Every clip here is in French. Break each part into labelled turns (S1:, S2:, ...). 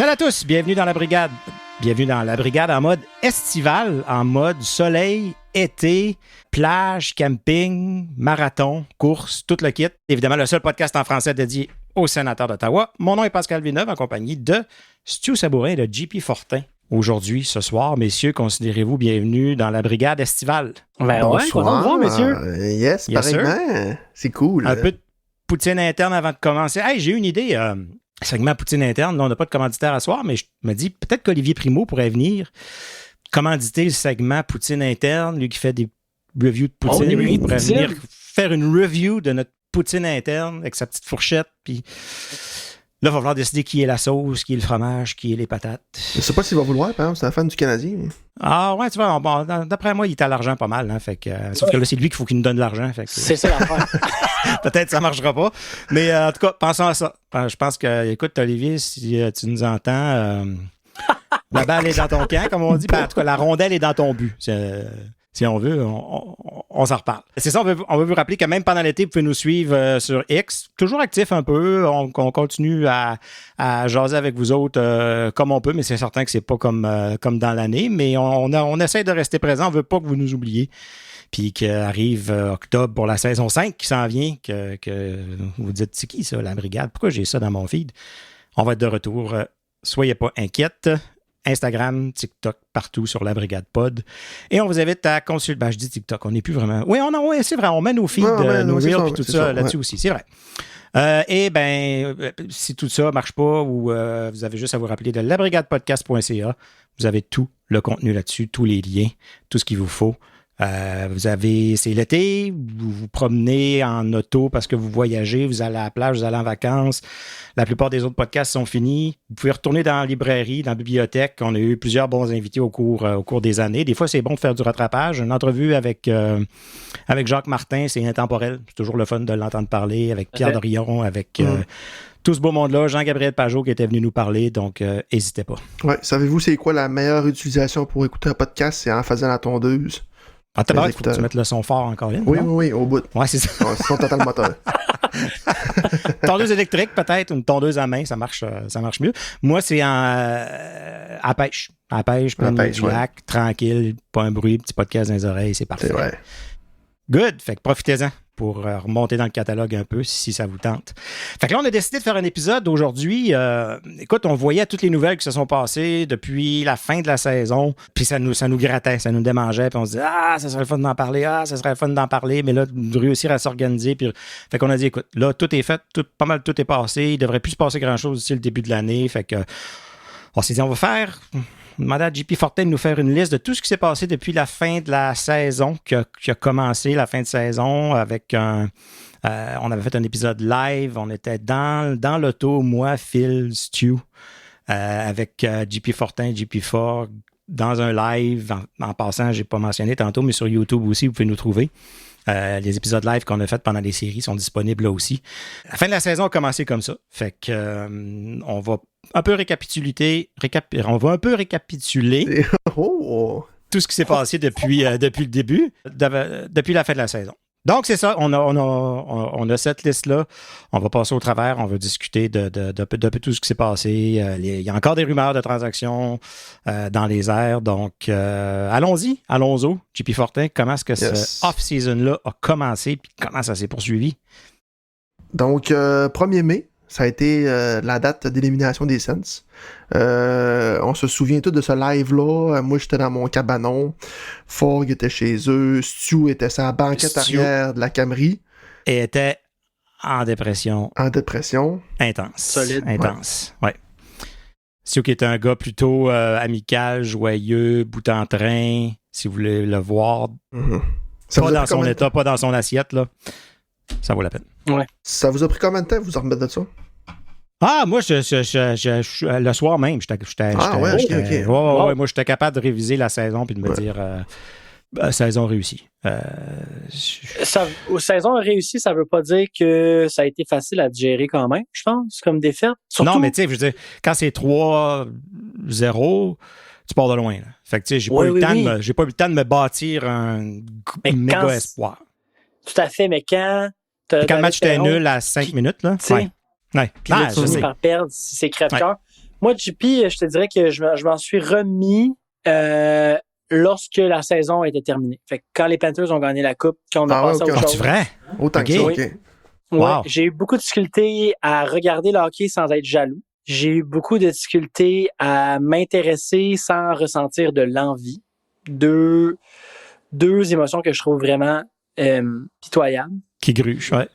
S1: Salut à tous, bienvenue dans la brigade. Bienvenue dans la brigade en mode estival, en mode soleil, été, plage, camping, marathon, course, tout le kit. Évidemment, le seul podcast en français dédié aux sénateurs d'Ottawa. Mon nom est Pascal Villeneuve, en compagnie de Stu Sabourin et de JP Fortin. Aujourd'hui, ce soir, messieurs, considérez-vous bienvenue dans la brigade estivale.
S2: Ben ouais, content de voir, messieurs.
S3: Yes, pareillement. C'est cool.
S1: Un peu de poutine interne avant de commencer. Hey, j'ai une idée. Segment poutine interne, là, on n'a pas de commanditaire à soir, mais je me dis peut-être qu'Olivier Primo pourrait venir commanditer le segment poutine interne, lui qui fait des reviews de poutine. Il pourrait venir faire une review de notre poutine interne avec sa petite fourchette. Puis là, il va falloir décider qui est la sauce, qui est le fromage, qui est les patates.
S3: Je sais pas s'il va vouloir, par exemple, c'est un fan du Canadien. Mais...
S1: Ah ouais, tu vois, bon, d'après moi, il est à l'argent pas mal. Hein, fait que, sauf que là, c'est lui qu'il faut qu'il nous donne de l'argent. Fait que,
S2: c'est ça l'affaire.
S1: Peut-être que ça ne marchera pas. Mais en tout cas, pensons à ça. Je pense que, écoute, Olivier, si tu nous entends, la balle est dans ton camp, comme on dit. Ben, en tout cas, la rondelle est dans ton but. Si on veut, on s'en reparle. C'est ça, on veut vous rappeler que même pendant l'été, vous pouvez nous suivre sur X. Toujours actif un peu. On continue à jaser avec vous autres comme on peut, mais c'est certain que c'est pas comme dans l'année. Mais on essaie de rester présent. On veut pas que vous nous oubliez. Puis qu'arrive octobre pour la saison 5 qui s'en vient, que vous dites, c'est qui ça, la brigade? Pourquoi j'ai ça dans mon feed? On va être de retour. Soyez pas inquiètes. Instagram, TikTok, partout sur la Brigade Pod. Et on vous invite à consulter. Ben, je dis TikTok, on n'est plus vraiment. Oui, c'est vrai, on met nos feeds, nos reels et tout ça là-dessus aussi, c'est vrai. Et bien, si tout ça ne marche pas ou vous avez juste à vous rappeler de labrigadepodcast.ca, vous avez tout le contenu là-dessus, tous les liens, tout ce qu'il vous faut. C'est l'été, vous vous promenez en auto parce que vous voyagez, vous allez à la plage, vous allez en vacances. La plupart des autres podcasts sont finis. Vous pouvez retourner dans la librairie, dans la bibliothèque. On a eu plusieurs bons invités au cours des années. Des fois, c'est bon de faire du rattrapage. Une entrevue avec Jacques Martin, c'est intemporel. C'est toujours le fun de l'entendre parler, avec Pierre Dorion, avec tout ce beau monde-là. Jean-Gabriel Pajot qui était venu nous parler, donc n'hésitez pas.
S3: Ouais, savez-vous c'est quoi la meilleure utilisation pour écouter un podcast? C'est en faisant la tondeuse.
S1: Ah, t'as il faut que tu mettes le son fort encore là.
S3: Oui, au bout.
S1: Ouais, c'est ça.
S3: Son total moteur.
S1: Tondeuse électrique, peut-être, une tondeuse à main, ça marche mieux. Moi, c'est à pêche. À pêche, plein de lac, tranquille, pas un bruit, petit podcast dans les oreilles, c'est parfait.
S3: C'est vrai.
S1: Good, fait que profitez-en pour remonter dans le catalogue un peu si ça vous tente. Fait que là, on a décidé de faire un épisode aujourd'hui. Écoute, on voyait toutes les nouvelles qui se sont passées depuis la fin de la saison, puis ça nous grattait, ça nous démangeait, puis on se disait « ça serait le fun d'en parler, mais là, de réussir à s'organiser. » Puis fait qu'on a dit « Écoute, là, tout est fait, pas mal tout est passé, il devrait plus se passer grand-chose d'ici le début de l'année. » Fait que on s'est dit « On va demander à JP Fortin de nous faire une liste de tout ce qui s'est passé depuis la fin de la saison, qui a commencé la fin de saison avec on avait fait un épisode live, on était dans l'auto, moi, Phil, Stu, avec JP Fortin, JP Fort, dans un live. En passant, j'ai pas mentionné tantôt, mais sur YouTube aussi, vous pouvez nous trouver. Les épisodes live qu'on a fait pendant les séries sont disponibles là aussi. La fin de la saison a commencé comme ça. Fait que on va un peu récapituler tout ce qui s'est passé depuis le début, depuis la fin de la saison. Donc, c'est ça, on a cette liste-là. On va passer au travers, on va discuter de tout ce qui s'est passé. Il y a encore des rumeurs de transactions dans les airs. Donc, allons-y. JP Fortin, comment est-ce que ce off-season-là a commencé et comment ça s'est poursuivi?
S3: Donc, 1er mai, ça a été la date d'élimination des Sens. On se souvient tous de ce live-là. Moi, j'étais dans mon cabanon. Forg était chez eux. Stu était sur la banquette arrière de la Camry.
S1: Et était en dépression. Intense.
S2: Solide.
S1: Intense, ouais. Stu qui était un gars plutôt amical, joyeux, bout en train, si vous voulez le voir. Pas dans son état, pas dans son assiette, là. Ça vaut la peine.
S3: Ouais. Ça vous a pris combien de temps vous en remettre de ça?
S1: Ah, moi, le soir même, j'étais. Ouais, moi, j'étais capable de réviser la saison puis de me dire saison réussie.
S2: Saison réussie, ça veut pas dire que ça a été facile à digérer quand même, je pense, comme défaite. Surtout...
S1: Non, mais tu sais, je veux dire, quand c'est 3-0, tu pars de loin. Là. Fait que tu sais, j'ai pas eu le temps de me bâtir un méga espoir.
S2: Tout à fait, mais quand
S1: le match était nul à 5 minutes, là.
S2: Ouais. Puis là, tu finis par perdre, c'est crève-cœur. Moi, JP, je te dirais que je m'en suis remis lorsque la saison était terminée. Fait que quand les Panthers ont gagné la Coupe, quand on a passé à autre
S1: Ah,
S2: chose.
S1: c'est vrai?
S3: Autant que ça,
S1: Ok.
S3: OK.
S2: Ouais,
S1: Wow.
S2: j'ai eu beaucoup de difficultés à regarder le hockey sans être jaloux. J'ai eu beaucoup de difficultés à m'intéresser sans ressentir de l'envie. Deux émotions que je trouve vraiment pitoyables.
S1: Qui gruge, ouais.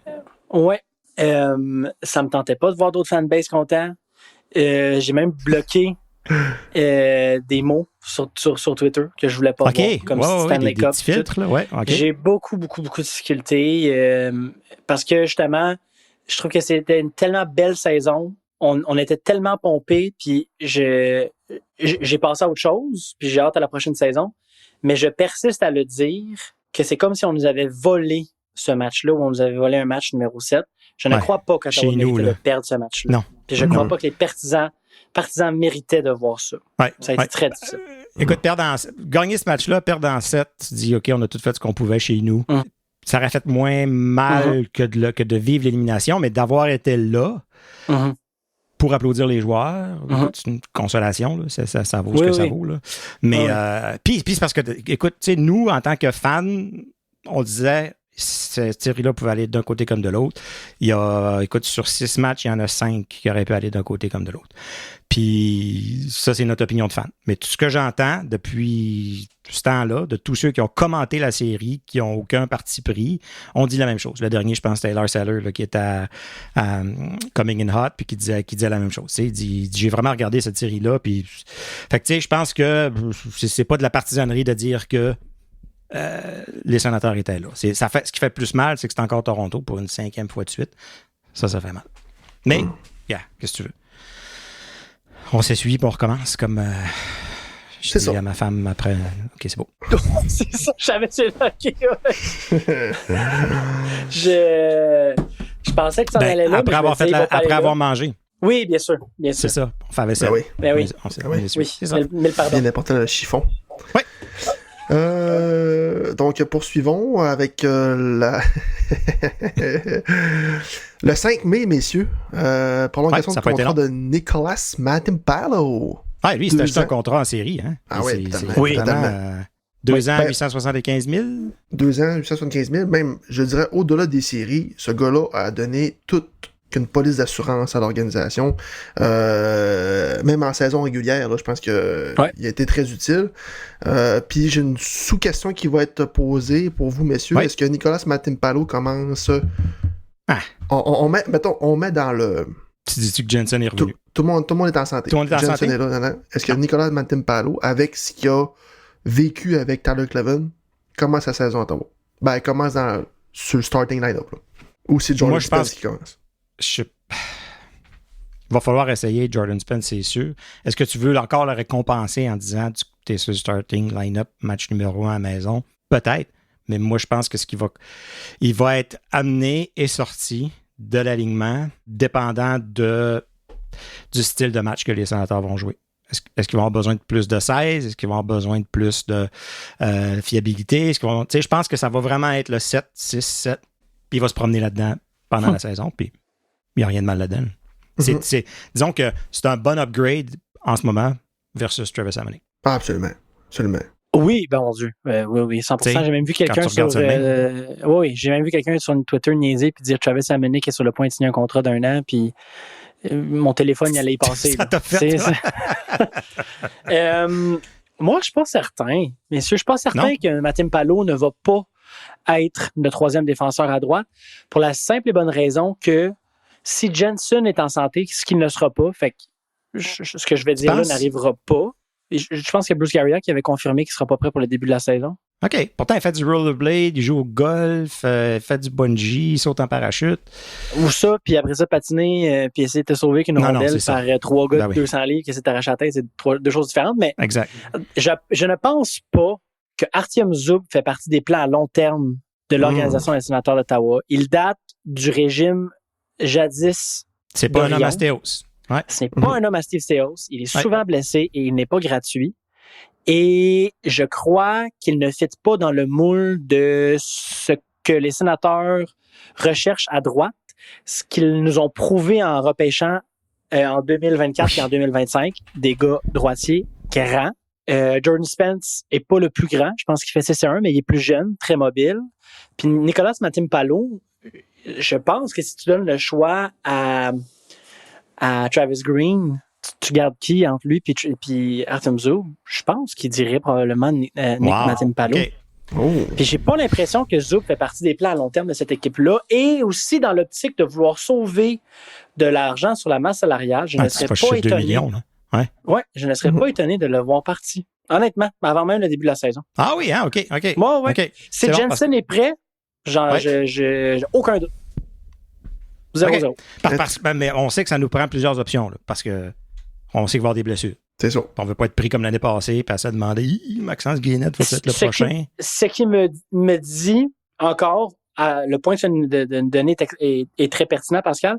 S2: Ouais. Ça me tentait pas de voir d'autres fanbases contents. J'ai même bloqué des mots sur Twitter que je voulais pas
S1: OK.
S2: voir, comme Stanley
S1: des
S2: Cup.
S1: petits filtres, là. Ouais, OK.
S2: J'ai beaucoup de difficultés parce que justement, je trouve que c'était une tellement belle saison. On était tellement pompés, puis j'ai passé à autre chose, puis j'ai hâte à la prochaine saison. Mais je persiste à le dire que c'est comme si on nous avait volé ce match-là, ou on nous avait volé un match numéro 7. Je ne crois pas qu'Ottawa méritait de perdre ce match-là.
S1: Non.
S2: Puis je ne crois pas que les partisans méritaient de voir ça.
S1: Ouais.
S2: Ça a été très difficile.
S1: Écoute, gagner ce match-là, perdre en 7, tu te dis, OK, on a tout fait ce qu'on pouvait chez nous. Ça aurait fait moins mal que de vivre l'élimination, mais d'avoir été là pour applaudir les joueurs, c'est une consolation, là. Ça vaut ce que ça vaut. Là. Mais puis c'est parce que, écoute, tu sais, nous, en tant que fans, on disait, cette série-là pouvait aller d'un côté comme de l'autre. Il y a, écoute, sur 6 matchs, il y en a 5 qui auraient pu aller d'un côté comme de l'autre. Puis ça, c'est notre opinion de fan. Mais tout ce que j'entends depuis ce temps-là, de tous ceux qui ont commenté la série, qui n'ont aucun parti pris, on dit la même chose. Le dernier, je pense, c'était Lars Eller, là, qui était à Coming in Hot, puis qui disait la même chose. Il dit, j'ai vraiment regardé cette série-là. Puis, fait que, tu sais, je pense que c'est pas de la partisanerie de dire que les sénateurs étaient là. Ce qui fait plus mal, c'est que c'est encore Toronto pour une 5e fois de suite. Ça fait mal. Mais, qu'est-ce que tu veux? On s'essuie, puis on recommence comme je dis à ma femme après. OK, c'est beau.
S2: C'est ça, je savais c'est là. Je pensais que ça en allait là.
S1: Après avoir mangé.
S2: Oui, bien sûr.
S1: C'est ça, on fait la vaisselle.
S2: Ben oui.
S1: C'est ça.
S2: Mais le pardon.
S3: Bien important, le chiffon.
S1: Oui.
S3: Donc, poursuivons avec le 5 mai, messieurs. Prolongation de contrat de Nicolas Matimpalo.
S1: Ah, lui, c'était juste un contrat en série. Hein?
S3: Ah oui, totalement.
S1: Oui, totalement. 2 ans, 875 000.
S3: 2 ans, 875 000. Même, je dirais, au-delà des séries, ce gars-là a donné toute qu'une police d'assurance à l'organisation. Même en saison régulière, là, je pense qu'il a été très utile. Puis j'ai une sous-question qui va être posée pour vous, messieurs. Est-ce que Nicolas Matimpalo commence... On met dans le...
S1: Tu dis-tu que Jensen est revenu?
S3: Tout le monde est en santé.
S1: Tout le monde est en santé?
S3: Est là. Est-ce que Nicolas Matimpalo, avec ce qu'il a vécu avec Tyler Cleven, commence sa saison à Ottawa? Ben, il commence sur le starting line-up. Là. Ou c'est Jordan Spence qui commence? Il
S1: va falloir essayer Jordan Spence, c'est sûr. Est-ce que tu veux encore le récompenser en disant tu es sur le starting line-up, match numéro 1 à la maison? Peut-être. Mais moi, je pense que il va être amené et sorti de l'alignement dépendant du style de match que les sénateurs vont jouer. Est-ce qu'ils vont avoir besoin de plus de 16? Est-ce qu'ils vont avoir besoin de plus de fiabilité? Je pense que ça va vraiment être le 7, 6, 7. Puis il va se promener là-dedans pendant la saison. Puis il n'y a rien de mal là-dedans. Disons que c'est un bon upgrade en ce moment versus Travis Hamonic.
S3: Ah, absolument.
S2: Oui, ben mon Dieu. Oui, 100%. J'ai même vu quelqu'un j'ai même vu quelqu'un sur Twitter niaiser puis dire Travis Hamonic est sur le point de signer un contrat d'1 an, puis mon téléphone il allait y passer.
S1: Ça t'a fait ça.
S2: Moi, je suis pas certain. Messieurs, je suis pas certain que Matimpalo ne va pas être le 3e défenseur à droite pour la simple et bonne raison que si Jensen est en santé, ce qu'il ne sera pas, fait que ce que je vais dire là n'arrivera pas. Je pense que Bruce Garriott qui avait confirmé qu'il ne sera pas prêt pour le début de la saison.
S1: OK. Pourtant, il fait du rollerblade, il joue au golf, il fait du bungee, il saute en parachute.
S2: Ou ça, puis après ça, patiner, puis essayer de te sauver qu'une rondelle par 3 gars de 200 livres qui essaient de t'arracher la tête. C'est 2 choses différentes. Mais
S1: exact.
S2: Je ne pense pas que Artyom Zub fait partie des plans à long terme de l'Organisation des sénateurs d'Ottawa. Il date du régime jadis.
S1: C'est pas un homme à Stéos. Ouais.
S2: Ce n'est pas un homme à Steve Stéos. Il est souvent blessé et il n'est pas gratuit. Et je crois qu'il ne fit pas dans le moule de ce que les sénateurs recherchent à droite, ce qu'ils nous ont prouvé en repêchant en 2024 et en 2025, des gars droitiers grands. Jordan Spence est pas le plus grand. Je pense qu'il fait 6'1", mais il est plus jeune, très mobile. Puis Nicolas Matimpalo, je pense que si tu donnes le choix à Travis Green, tu gardes qui entre lui puis Artem Zoub? Je pense qu'il dirait probablement Nick Matimpalo.
S1: Okay.
S3: Oh.
S2: Puis j'ai pas l'impression que Zoub fait partie des plans à long terme de cette équipe-là. Et aussi dans l'optique de vouloir sauver de l'argent sur la masse salariale, je ne serais pas étonné.
S1: 2 millions, là.
S2: Ouais, je ne serais pas étonné de le voir parti. Honnêtement, avant même le début de la saison.
S1: Ah oui, hein, OK.
S2: Ouais.
S1: Okay.
S2: Si Jensen est prêt, genre, j'ai aucun doute. 0-0.
S1: Mais on sait que ça nous prend plusieurs options, là, parce que on sait qu'il va y avoir des blessures.
S3: C'est ça.
S1: On ne veut pas être pris comme l'année passée, puis à se demander Maxence Guénette va être le prochain.
S2: Ce qui me dit encore, le point que tu viens de donner est très pertinent, Pascal.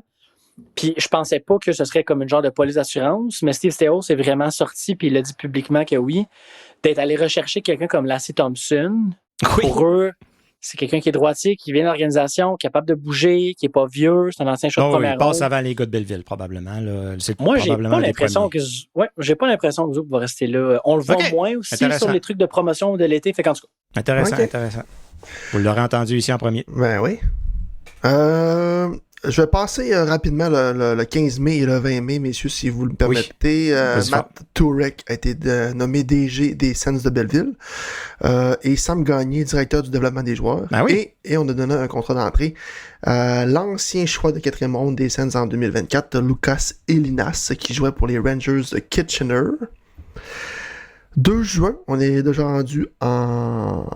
S2: Puis je pensais pas que ce serait comme une genre de police d'assurance, mais Steve Staios est vraiment sorti, puis il a dit publiquement que oui, d'être allé rechercher quelqu'un comme Lassie Thompson.
S1: Oui.
S2: Pour eux, c'est quelqu'un qui est droitier, qui vient de l'organisation, capable de bouger, qui est pas vieux, c'est un ancien choix de première ronde.
S1: Il passe avant les gars de Belleville, probablement. Là.
S2: Moi, j'ai pas l'impression que Zouk va rester là. On le voit moins aussi sur les trucs de promotion de l'été. Fait qu'en tout cas.
S1: Intéressant. Vous l'aurez entendu ici en premier.
S3: Ben oui. Je vais passer rapidement le 15 mai et le 20 mai, messieurs, si vous le permettez. Matt Turek a été nommé DG des Sens de Belleville et Sam Gagné, directeur du développement des joueurs.
S1: Ben oui.
S3: Et on a donné un contrat d'entrée à l'ancien choix de 4e ronde des Sens en 2024, Lucas Elinas, qui jouait pour les Rangers de Kitchener. 2 juin, on est déjà rendu en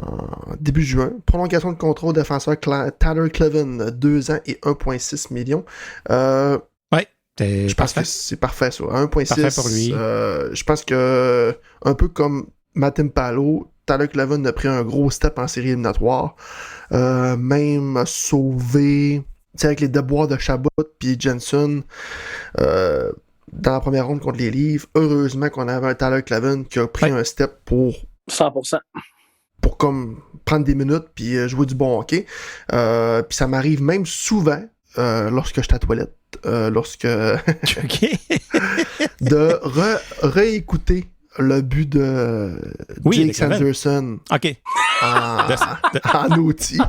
S3: début juin. Prolongation de contrat au défenseur Tyler Cleven, 2 ans et 1,6 millions. Je pense que c'est parfait, ça. 1,6.
S1: Parfait pour lui.
S3: Je pense que, un peu comme Matimpalo, Tyler Cleven a pris un gros step en série éliminatoire. Même sauvé, avec les déboires de Chabot puis Jensen. Dans la première ronde contre les Leafs, heureusement qu'on avait un Tyler Cleven qui a pris un step pour
S2: 100%.
S3: Pour comme prendre des minutes puis jouer du bon hockey. Puis ça m'arrive même souvent lorsque je suis à la toilette, de réécouter le but de Jake Sanderson en outil.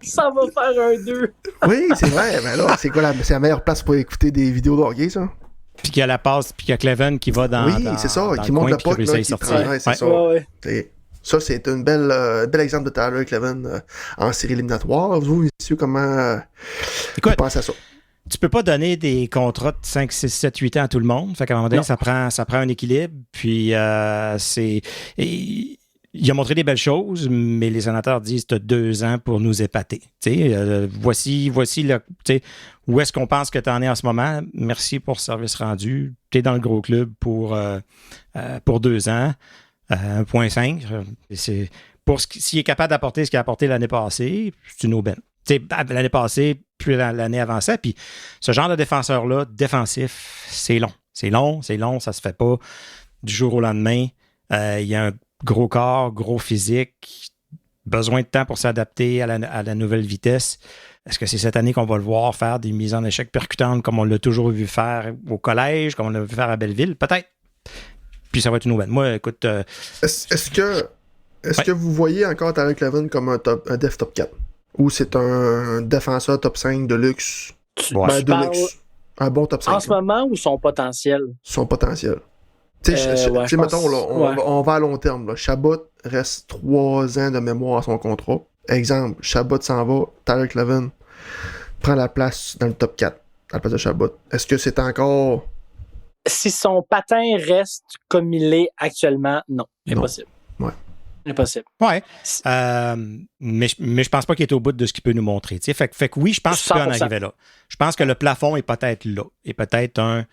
S2: Ça va faire un 2.
S3: Oui, c'est vrai. Mais là, c'est la meilleure place pour écouter des vidéos de hockey, ça?
S1: Puis qu'il y a la passe, puis qu'il y a Cleven qui va dans.
S3: Oui, c'est ça, qui monte le puck, là, qui travaille, c'est ça.
S2: Ouais.
S3: Ça, c'est un bel exemple de Tyler Cleven en série éliminatoire. Vous, messieurs, comment vous pensez à ça?
S1: Tu peux pas donner des contrats de 5, 6, 7, 8 ans à tout le monde. Fait qu'à un moment donné, ça prend un équilibre. Puis il a montré des belles choses, mais les sénateurs disent tu as 2 ans pour nous épater. Voici où est-ce qu'on pense que tu en es en ce moment. Merci pour le service rendu. Tu es dans le gros club pour 2 ans. 1,5. S'il est capable d'apporter ce qu'il a apporté l'année passée, c'est une aubaine. L'année passée, puis l'année avant ça. Puis ce genre de défenseur-là, défensif, c'est long. C'est long, ça se fait pas du jour au lendemain. Il y a un gros corps, gros physique, besoin de temps pour s'adapter à la nouvelle vitesse. Est-ce que c'est cette année qu'on va le voir faire des mises en échec percutantes comme on l'a toujours vu faire au collège, comme on l'a vu faire à Belleville? Peut-être. Puis ça va être une nouvelle. Moi, écoute...
S3: Est-ce que vous voyez encore Tyler Cleven comme un def top 4? Ou c'est un défenseur top 5 de luxe? De luxe. Un bon top 5.
S2: En ce moment, ou son potentiel?
S3: Son potentiel. Mettons, là, on va à long terme. Là. Chabot reste 3 ans de mémoire à son contrat. Exemple, Chabot s'en va, Tyler Cleven prend la place dans le top 4 à la place de Chabot. Est-ce que c'est encore...
S2: Si son patin reste comme il est actuellement, non. Impossible.
S3: Ouais.
S2: Impossible.
S1: Ouais. Mais je pense pas qu'il est au bout de ce qu'il peut nous montrer. Fait que oui, je pense qu'il peut en arriver là. Je pense que le plafond est peut-être là. Et peut-être un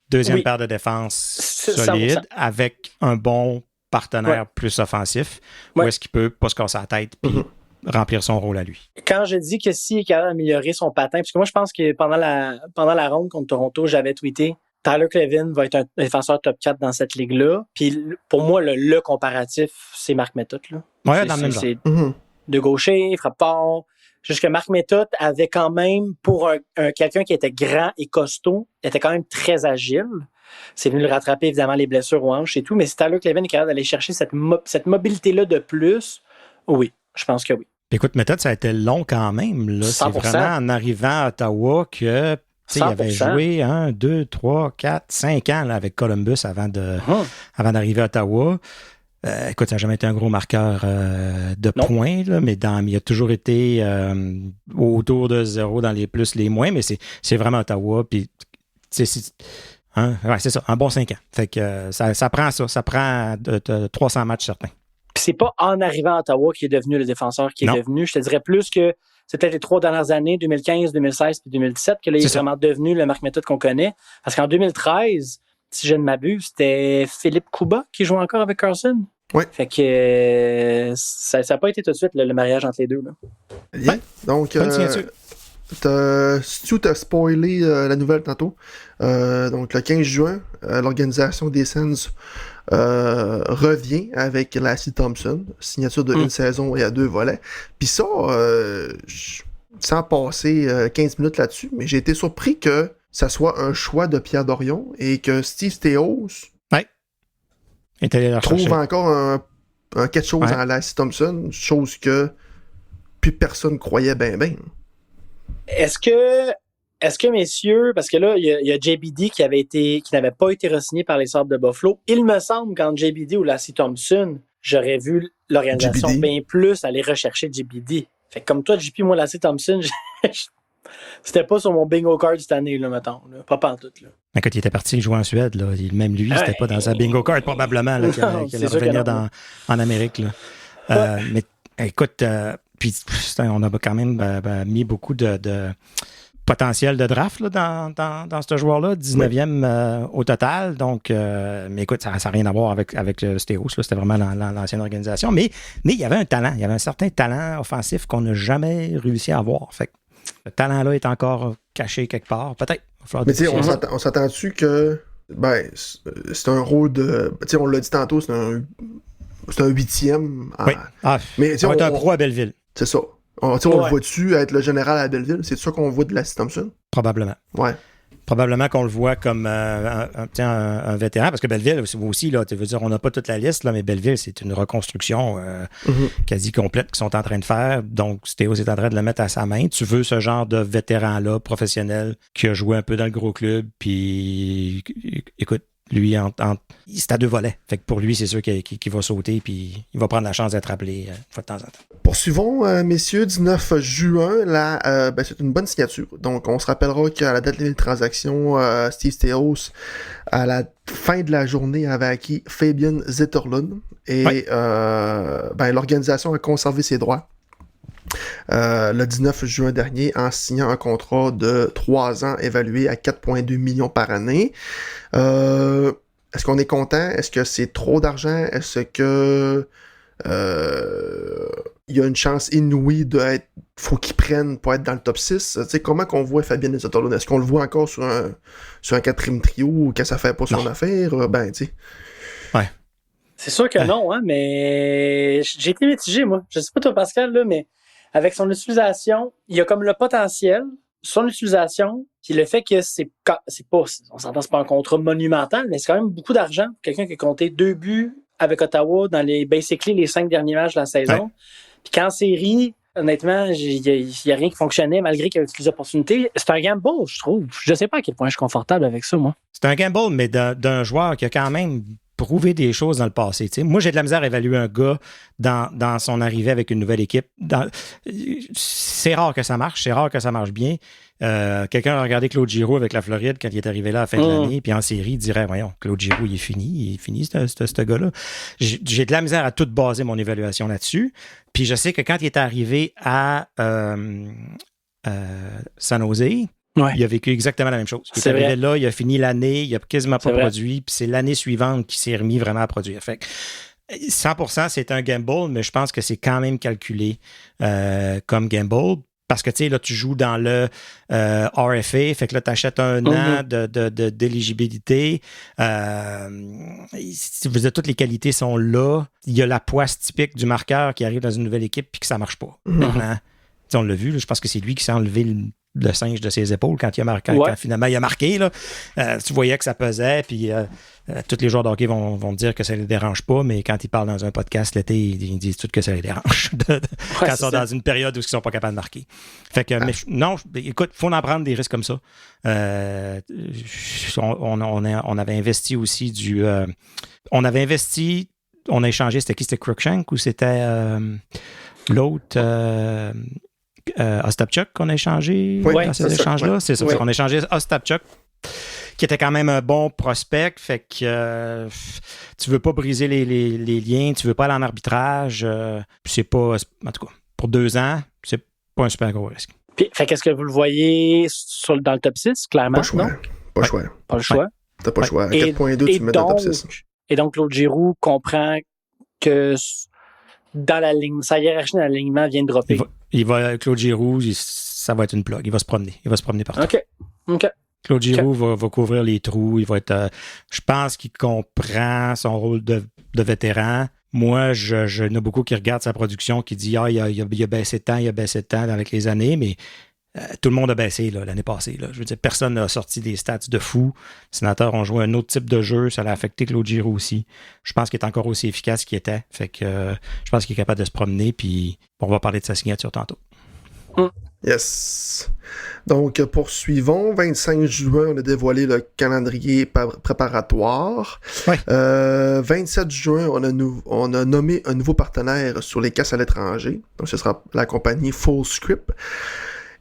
S1: deuxième paire de défense solide 100%. Avec un bon partenaire plus offensif. Où est-ce qu'il peut pas se casser la tête puis remplir son rôle à lui.
S2: Quand je dis que s'il est capable d'améliorer son patin, parce que moi je pense que pendant la ronde contre Toronto, j'avais tweeté Tyler Cleven va être un défenseur top 4 dans cette ligue-là. Puis pour moi, le comparatif, c'est Marc Method.
S1: Oui, dans le même genre.
S2: C'est de gaucher, frappe fort, Juste que Marc Method avait quand même, pour quelqu'un qui était grand et costaud, il était quand même très agile. C'est venu le rattraper, évidemment, les blessures aux hanches et tout, mais si Tyler Kleven est capable d'aller chercher cette mobilité-là de plus, oui, je pense que oui.
S1: Écoute, méthode, ça a été long quand même. Là. C'est
S2: 100%.
S1: vraiment en arrivant à Ottawa que il avait joué 1, 2, 3, 4, 5 ans là, avec Columbus avant d'arriver à Ottawa. Écoute, ça n'a jamais été un gros marqueur de points, là, mais il a toujours été autour de 0 dans les plus, les moins, mais c'est vraiment Ottawa. Puis, c'est ça, un bon 5 ans. Fait que ça prend ça. Ça prend 300 matchs certains.
S2: Puis c'est pas en arrivant à Ottawa qu'il est devenu le défenseur qu'il est devenu. Je te dirais plus que c'est peut-être les 3 dernières années, 2015, 2016 puis 2017, que là, il est vraiment devenu le Marc Method qu'on connaît. Parce qu'en 2013, si je ne m'abuse, c'était Philippe Kuba qui jouait encore avec Carlson.
S3: Oui.
S2: Fait que ça n'a pas été tout de suite le mariage entre les deux. Là.
S3: Bien. Donc, Stu t'a spoilé la nouvelle tantôt. Donc, le 15 juin, l'organisation des Sens revient avec Lassie Thompson, signature de une saison et à 2 volets. Puis ça, sans passer 15 minutes là-dessus, mais j'ai été surpris que ça soit un choix de Pierre Dorion et que Steve Staios trouve encore quelque chose en Lassie Thompson, chose que plus personne croyait bien.
S2: Est-ce que, messieurs, parce que là, il y a JBD qui n'avait pas été re-signé par les Sabres de Buffalo. Il me semble qu'en JBD ou Lassie Thompson, j'aurais vu l'organisation bien plus aller rechercher JBD. Fait que comme toi, JP, moi, Lassie Thompson, c'était pas sur mon bingo card cette année, là, mettons. Là. Pas pantoute, là.
S1: Mais quand il était parti jouer en Suède, là, même lui, c'était pas dans sa bingo card, probablement, là, qu'il allait revenir en Amérique. Là. Mais écoute, puis on a quand même mis beaucoup de potentiel de draft là, dans ce joueur-là, 19e au total. Donc, mais écoute, ça n'a rien à voir avec le Staios. C'était vraiment l'ancienne organisation. Mais il y avait un talent. Il y avait un certain talent offensif qu'on n'a jamais réussi à avoir. Fait que le talent-là est encore caché quelque part. Peut-être.
S3: Mais tu sais, on s'attend-tu que c'est un rôle de... Tu sais, on l'a dit tantôt, c'est un 8e.
S1: Oui. Mais ça va être un pro à Belleville.
S3: C'est ça. On le voit-tu être le général à Belleville? C'est ça qu'on voit de Lassie Thompson?
S1: Probablement.
S3: Ouais.
S1: Probablement qu'on le voit comme un vétéran, parce que Belleville aussi, là, tu veux dire, on n'a pas toute la liste, là, mais Belleville, c'est une reconstruction quasi complète qu'ils sont en train de faire. Donc, Staios est en train de le mettre à sa main. Tu veux ce genre de vétéran-là, professionnel, qui a joué un peu dans le gros club, puis écoute, lui, c'est à 2 volets. Fait que pour lui, c'est sûr qu'il va sauter puis il va prendre la chance d'être appelé une fois de temps en temps.
S3: Poursuivons, messieurs, 19 juin, c'est une bonne signature. Donc, on se rappellera qu'à la date limite de transaction, Steve Staios, à la fin de la journée, avait acquis Fabian Zetterlund et l'organisation a conservé ses droits. Le 19 juin dernier, en signant un contrat de 3 ans évalué à 4,2 millions par année. Est-ce qu'on est content? Est-ce que c'est trop d'argent? Est-ce que il y a une chance inouïe faut qu'il prenne pour être dans le top 6? Tu sais, comment qu'on voit Fabien Zetterlund? Est-ce qu'on le voit encore sur un 4e trio ou que ça fait pas son affaire? Tu sais.
S1: Ouais.
S2: C'est sûr que non, hein, mais j'ai été mitigé, moi. Je sais pas toi, Pascal, là, mais avec son utilisation, il y a comme le potentiel, son utilisation, puis le fait que c'est pas, on s'entend, c'est pas un contrat monumental, mais c'est quand même beaucoup d'argent pour quelqu'un qui a compté 2 buts avec Ottawa dans les 5 derniers matchs de la saison. Ouais. Puis qu'en série, honnêtement, il y a rien qui fonctionnait malgré qu'il y avait toutes les opportunités. C'est un gamble, je trouve. Je sais pas à quel point je suis confortable avec ça, moi.
S1: C'est un gamble, mais d'un joueur qui a quand même prouvé des choses dans le passé. T'sais. Moi, j'ai de la misère à évaluer un gars dans son arrivée avec une nouvelle équipe. C'est rare que ça marche, c'est rare que ça marche bien. Quelqu'un a regardé Claude Giroux avec la Floride quand il est arrivé là à la fin de l'année, puis en série, il dirait, voyons, Claude Giroux, il est fini, ce gars-là. J'ai de la misère à tout baser mon évaluation là-dessus. Puis je sais que quand il est arrivé à San Jose, il a vécu exactement la même chose. Il est arrivé là, il a fini l'année, il a quasiment pas produit, puis c'est l'année suivante qu'il s'est remis vraiment à produire. Fait que 100%, c'est un gamble, mais je pense que c'est quand même calculé comme gamble. Parce que, tu sais, là, tu joues dans le RFA, fait que là, tu achètes un an d'éligibilité. Si vous dites, toutes les qualités sont là. Il y a la poisse typique du marqueur qui arrive dans une nouvelle équipe puis que ça marche pas. Maintenant, on l'a vu, là, je pense que c'est lui qui s'est enlevé le singe de ses épaules quand quand finalement il a marqué. Là. Tu voyais que ça pesait, puis tous les joueurs de hockey vont te dire que ça ne les dérange pas, mais quand ils parlent dans un podcast l'été, ils disent tout que ça les dérange quand ils sont dans une période où ils ne sont pas capables de marquer. Fait que, écoute, il faut en prendre des risques comme ça. On avait investi aussi on a échangé, c'était qui? C'était Crookshank ou c'était l'autre... Ostapchuk qu'on a échangé dans ces échanges-là. C'est ça. On a échangé Ostapchuk, qui était quand même un bon prospect. Fait que tu veux pas briser les liens, tu veux pas aller en arbitrage. C'est pas, en tout cas, pour 2 ans, c'est pas un super gros risque.
S2: Puis, qu'est-ce que vous le voyez dans le top 6, clairement?
S3: Pas choix.
S2: Non?
S3: Pas choix.
S2: Pas le choix.
S3: T'as pas le choix. À 4.2, tu le mets dans le top 6.
S2: Et donc, Claude Giroux comprend que dans la ligne, sa hiérarchie dans l'alignement vient de dropper.
S1: Claude Giroux, ça va être une plug. Il va se promener partout.
S2: OK.
S1: Claude Giroux va couvrir les trous. Il va être. Je pense qu'il comprend son rôle de vétéran. Moi, je n'ai beaucoup qui regardent sa production, qui dit il a baissé de temps avec les années, mais tout le monde a baissé l'année passée. Là. Je veux dire, personne n'a sorti des stats de fou. Les Sénateurs ont joué un autre type de jeu. Ça l'a affecté Claude Giroux aussi. Je pense qu'il est encore aussi efficace qu'il était. Fait que je pense qu'il est capable de se promener. Puis on va parler de sa signature tantôt.
S3: Yes. Donc, poursuivons. 25 juin, on a dévoilé le calendrier préparatoire.
S1: Oui.
S3: 27 juin, on a nommé un nouveau partenaire sur les caisses à l'étranger. Donc, ce sera la compagnie Fullscript.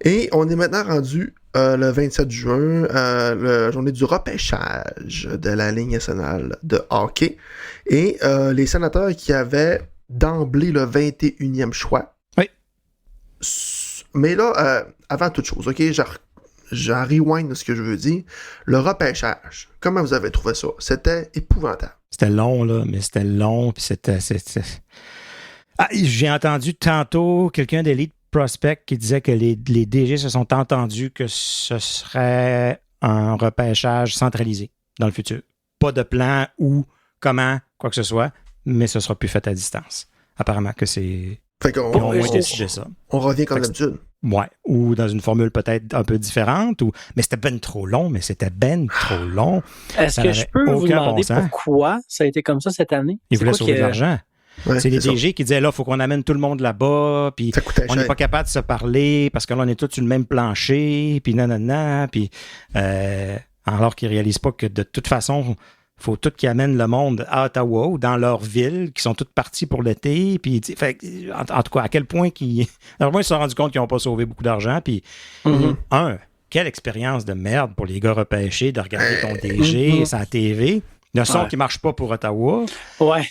S3: Et on est maintenant rendu le 27 juin, la journée du repêchage de la Ligue nationale de hockey. Et les Sénateurs qui avaient d'emblée le 21e choix.
S1: Oui.
S3: Mais là, avant toute chose, OK, je rewind ce que je veux dire. Le repêchage, comment vous avez trouvé ça? C'était épouvantable.
S1: C'était long, là, mais c'était long, puis c'était... j'ai entendu tantôt quelqu'un d'Elite Prospect qui disait que les DG se sont entendus que ce serait un repêchage centralisé dans le futur. Pas de plan ou comment, quoi que ce soit, mais ce sera plus fait à distance. Apparemment que c'est...
S3: Fait qu'on
S1: ils ont moins décidé ça.
S3: On revient comme d'habitude.
S1: Ouais, ou dans une formule peut-être un peu différente, mais c'était ben trop long, Est-ce
S2: que je peux vous demander pourquoi ça a été comme ça cette année?
S1: Ils voulaient sauver de l'argent.
S3: Ouais,
S1: c'est les DG qui disaient là, il faut qu'on amène tout le monde là-bas, puis on n'est pas capable de se parler parce que là, on est tous sur le même plancher, puis nanana, puis alors qu'ils ne réalisent pas que de toute façon, il faut tout qu'ils amènent le monde à Ottawa ou dans leur ville, qui sont toutes partis pour l'été, puis en tout cas, à quel point ils se sont rendus compte qu'ils n'ont pas sauvé beaucoup d'argent, puis quelle expérience de merde pour les gars repêchés de regarder ton DG, sa TV, le son qui ne marche pas pour Ottawa.
S2: Ouais.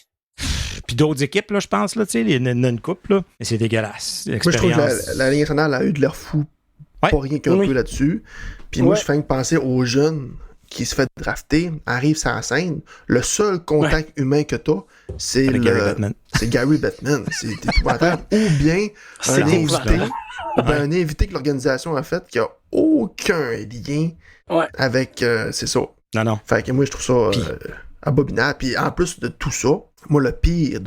S1: Puis d'autres équipes, là, je pense, là, tu sais, une couple, là. Mais c'est dégueulasse.
S3: Moi, je trouve que la Ligue nationale a eu de l'air fou, pas rien qu'un peu là-dessus. Puis moi, je fais penser aux jeunes qui se fait drafter, arrive sur la scène, le seul contact humain que t'as, c'est Gary Bettman. C'est épouvantable. Ou bien un invité que l'organisation a fait qui a aucun lien avec... c'est ça.
S1: Non.
S3: Fait que moi, je trouve ça abominable. Puis en plus de tout ça, moi, le pire,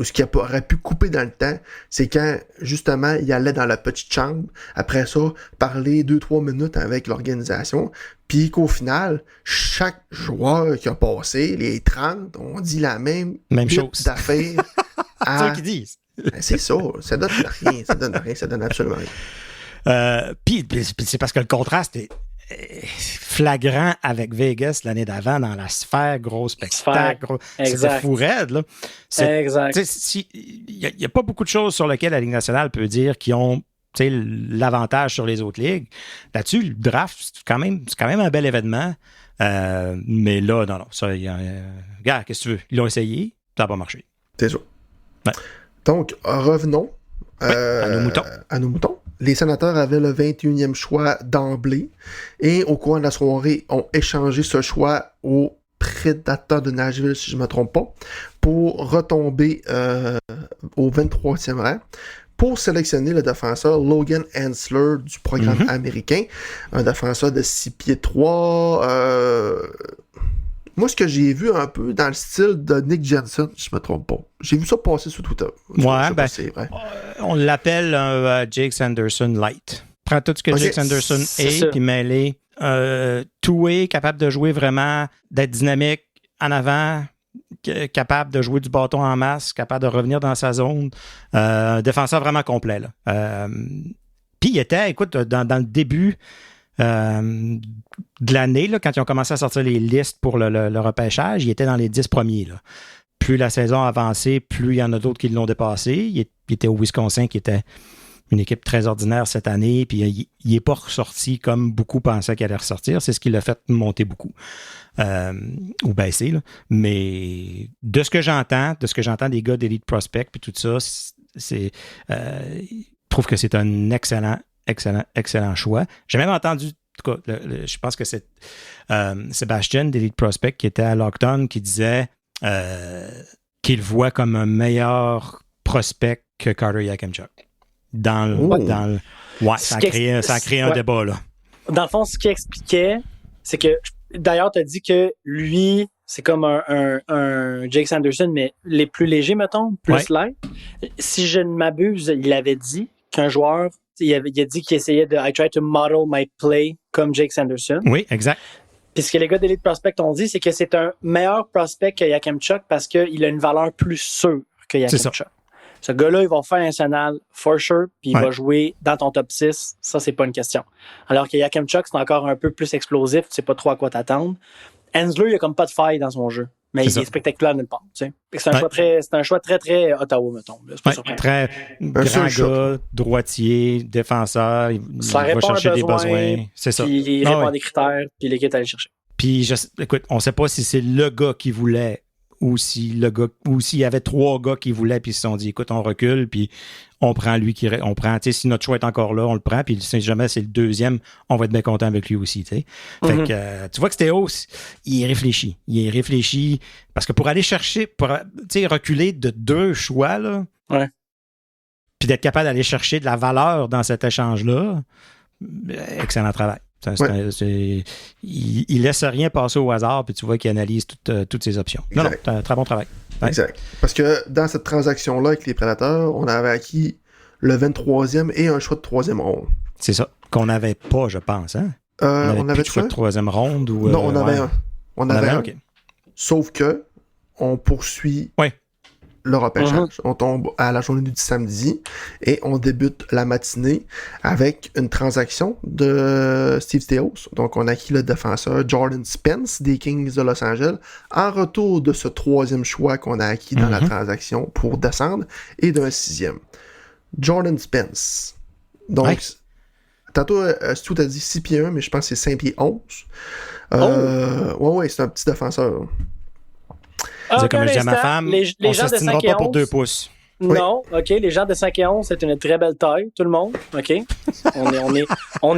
S3: ce qui aurait pu couper dans le temps, c'est quand, justement, il allait dans la petite chambre, après ça, parler 2-3 minutes avec l'organisation, puis qu'au final, chaque joueur qui a passé, les 30, ont dit la même
S1: chose
S3: d'affaires.
S1: C'est ça qu'ils disent.
S3: C'est ça, ça donne rien, ça donne absolument rien.
S1: Puis c'est parce que le contraste est flagrant avec Vegas l'année d'avant dans la sphère, gros spectacle. C'était fou raide. Là.
S2: Exact.
S1: Il n'y a pas beaucoup de choses sur lesquelles la Ligue nationale peut dire qu'ils ont l'avantage sur les autres ligues. Là-dessus, le draft, c'est quand même un bel événement. Mais là, non. Ça, regarde, qu'est-ce que tu veux? Ils l'ont essayé, ça n'a pas marché.
S3: C'est ça.
S1: Ouais.
S3: Donc, revenons
S1: à nos moutons.
S3: Les Sénateurs avaient le 21e choix d'emblée et au cours de la soirée, ont échangé ce choix aux Prédateurs de Nashville, si je ne me trompe pas, pour retomber au 23e rang pour sélectionner le défenseur Logan Hansler du programme américain, un défenseur de 6 pieds 3, Moi, ce que j'ai vu un peu dans le style de Nick Jensen, si je me trompe pas, j'ai vu ça passer sur Twitter.
S1: Ouais, ben,
S3: c'est vrai.
S1: On l'appelle un Jake Sanderson light. Prends tout ce que Jake Sanderson est, puis mêlé. Two-way, capable de jouer vraiment, d'être dynamique en avant, capable de jouer du bâton en masse, capable de revenir dans sa zone. Un défenseur vraiment complet. Puis il était, écoute, dans le début de l'année, là, quand ils ont commencé à sortir les listes pour le repêchage, il était dans les 10 premiers. Là. Plus la saison avançait, plus il y en a d'autres qui l'ont dépassé. Il était au Wisconsin, qui était une équipe très ordinaire cette année, puis il n'est pas ressorti comme beaucoup pensaient qu'il allait ressortir. C'est ce qui l'a fait monter beaucoup. Ou baisser. Là. Mais de ce que j'entends des gars d'Elite Prospect, puis tout ça, je trouve que c'est un excellent choix. J'ai même entendu, en tout cas, je pense que c'est Sébastien d'Elite Prospect qui était à Lockdown qui disait qu'il voit comme un meilleur prospect que Carter Yakemchuk. Ça a créé un débat, là.
S2: Dans le fond, ce qu'il expliquait, c'est que, d'ailleurs, tu as dit que lui, c'est comme un Jake Sanderson, mais les plus légers, mettons, plus light. Si je ne m'abuse, il avait dit qu'un joueur, il a dit qu'il essayait de « I try to model my play comme Jake Sanderson ».
S1: Oui, exact.
S2: Puis ce que les gars d'Elite Prospect ont dit, c'est que c'est un meilleur prospect que Yakemchuk parce qu'il a une valeur plus sûre que Yakemchuk. Ce gars-là, il va faire un national for sure, puis il va jouer dans ton top 6. Ça, c'est pas une question. Alors que Yakemchuk, c'est encore un peu plus explosif. Tu sais pas trop à quoi t'attendre. Hensler, il a comme pas de faille dans son jeu. Mais il est spectaculaire nulle part. Tu sais. C'est un choix très, très Ottawa, mettons. C'est pas surprenant.
S1: Très grand gars, droitier, défenseur. Il va chercher des besoins. C'est ça.
S2: Puis il répond à des critères, puis l'équipe allait le chercher.
S1: Puis, écoute, on sait pas si c'est le gars qui voulait ou s'il y avait 3 gars qui voulaient, puis ils se sont dit, écoute, on recule, puis on prend lui on prend, tu sais, si notre choix est encore là, on le prend, puis si jamais c'est le deuxième, on va être bien content avec lui aussi, tu sais. Fait que, tu vois que Stéos, il réfléchit, parce que pour aller chercher, tu sais, reculer de 2 choix, là, puis d'être capable d'aller chercher de la valeur dans cet échange-là, excellent travail. Il laisse rien passer au hasard, puis tu vois qu'il analyse toutes ses options. Exact. Non, c'est un très bon travail. Ouais.
S3: Exact. Parce que dans cette transaction-là avec les Prédateurs, on avait acquis le 23e et un choix de 3e ronde.
S1: C'est ça. Qu'on n'avait pas, je pense. Hein? On avait plus de choix de 3e ronde? Ou,
S3: non, on avait un. On avait un.
S1: Okay.
S3: Sauf que on poursuit le repêchage. On tombe à la journée du samedi et on débute la matinée avec une transaction de Steve Stéos. Donc, on a acquis le défenseur Jordan Spence des Kings de Los Angeles en retour de ce 3e choix qu'on a acquis dans la transaction pour descendre et d'un 6e. Jordan Spence. Donc, tantôt, Stu t'a dit 6 pieds 1, mais je pense que c'est 5 pieds 11. Ouais, c'est un petit défenseur.
S1: Comme je dis à ma femme, on ne s'estimera pas pour 2 pouces.
S2: Non, OK. Les gens de 5 et 11, c'est une très belle taille, tout le monde. OK. On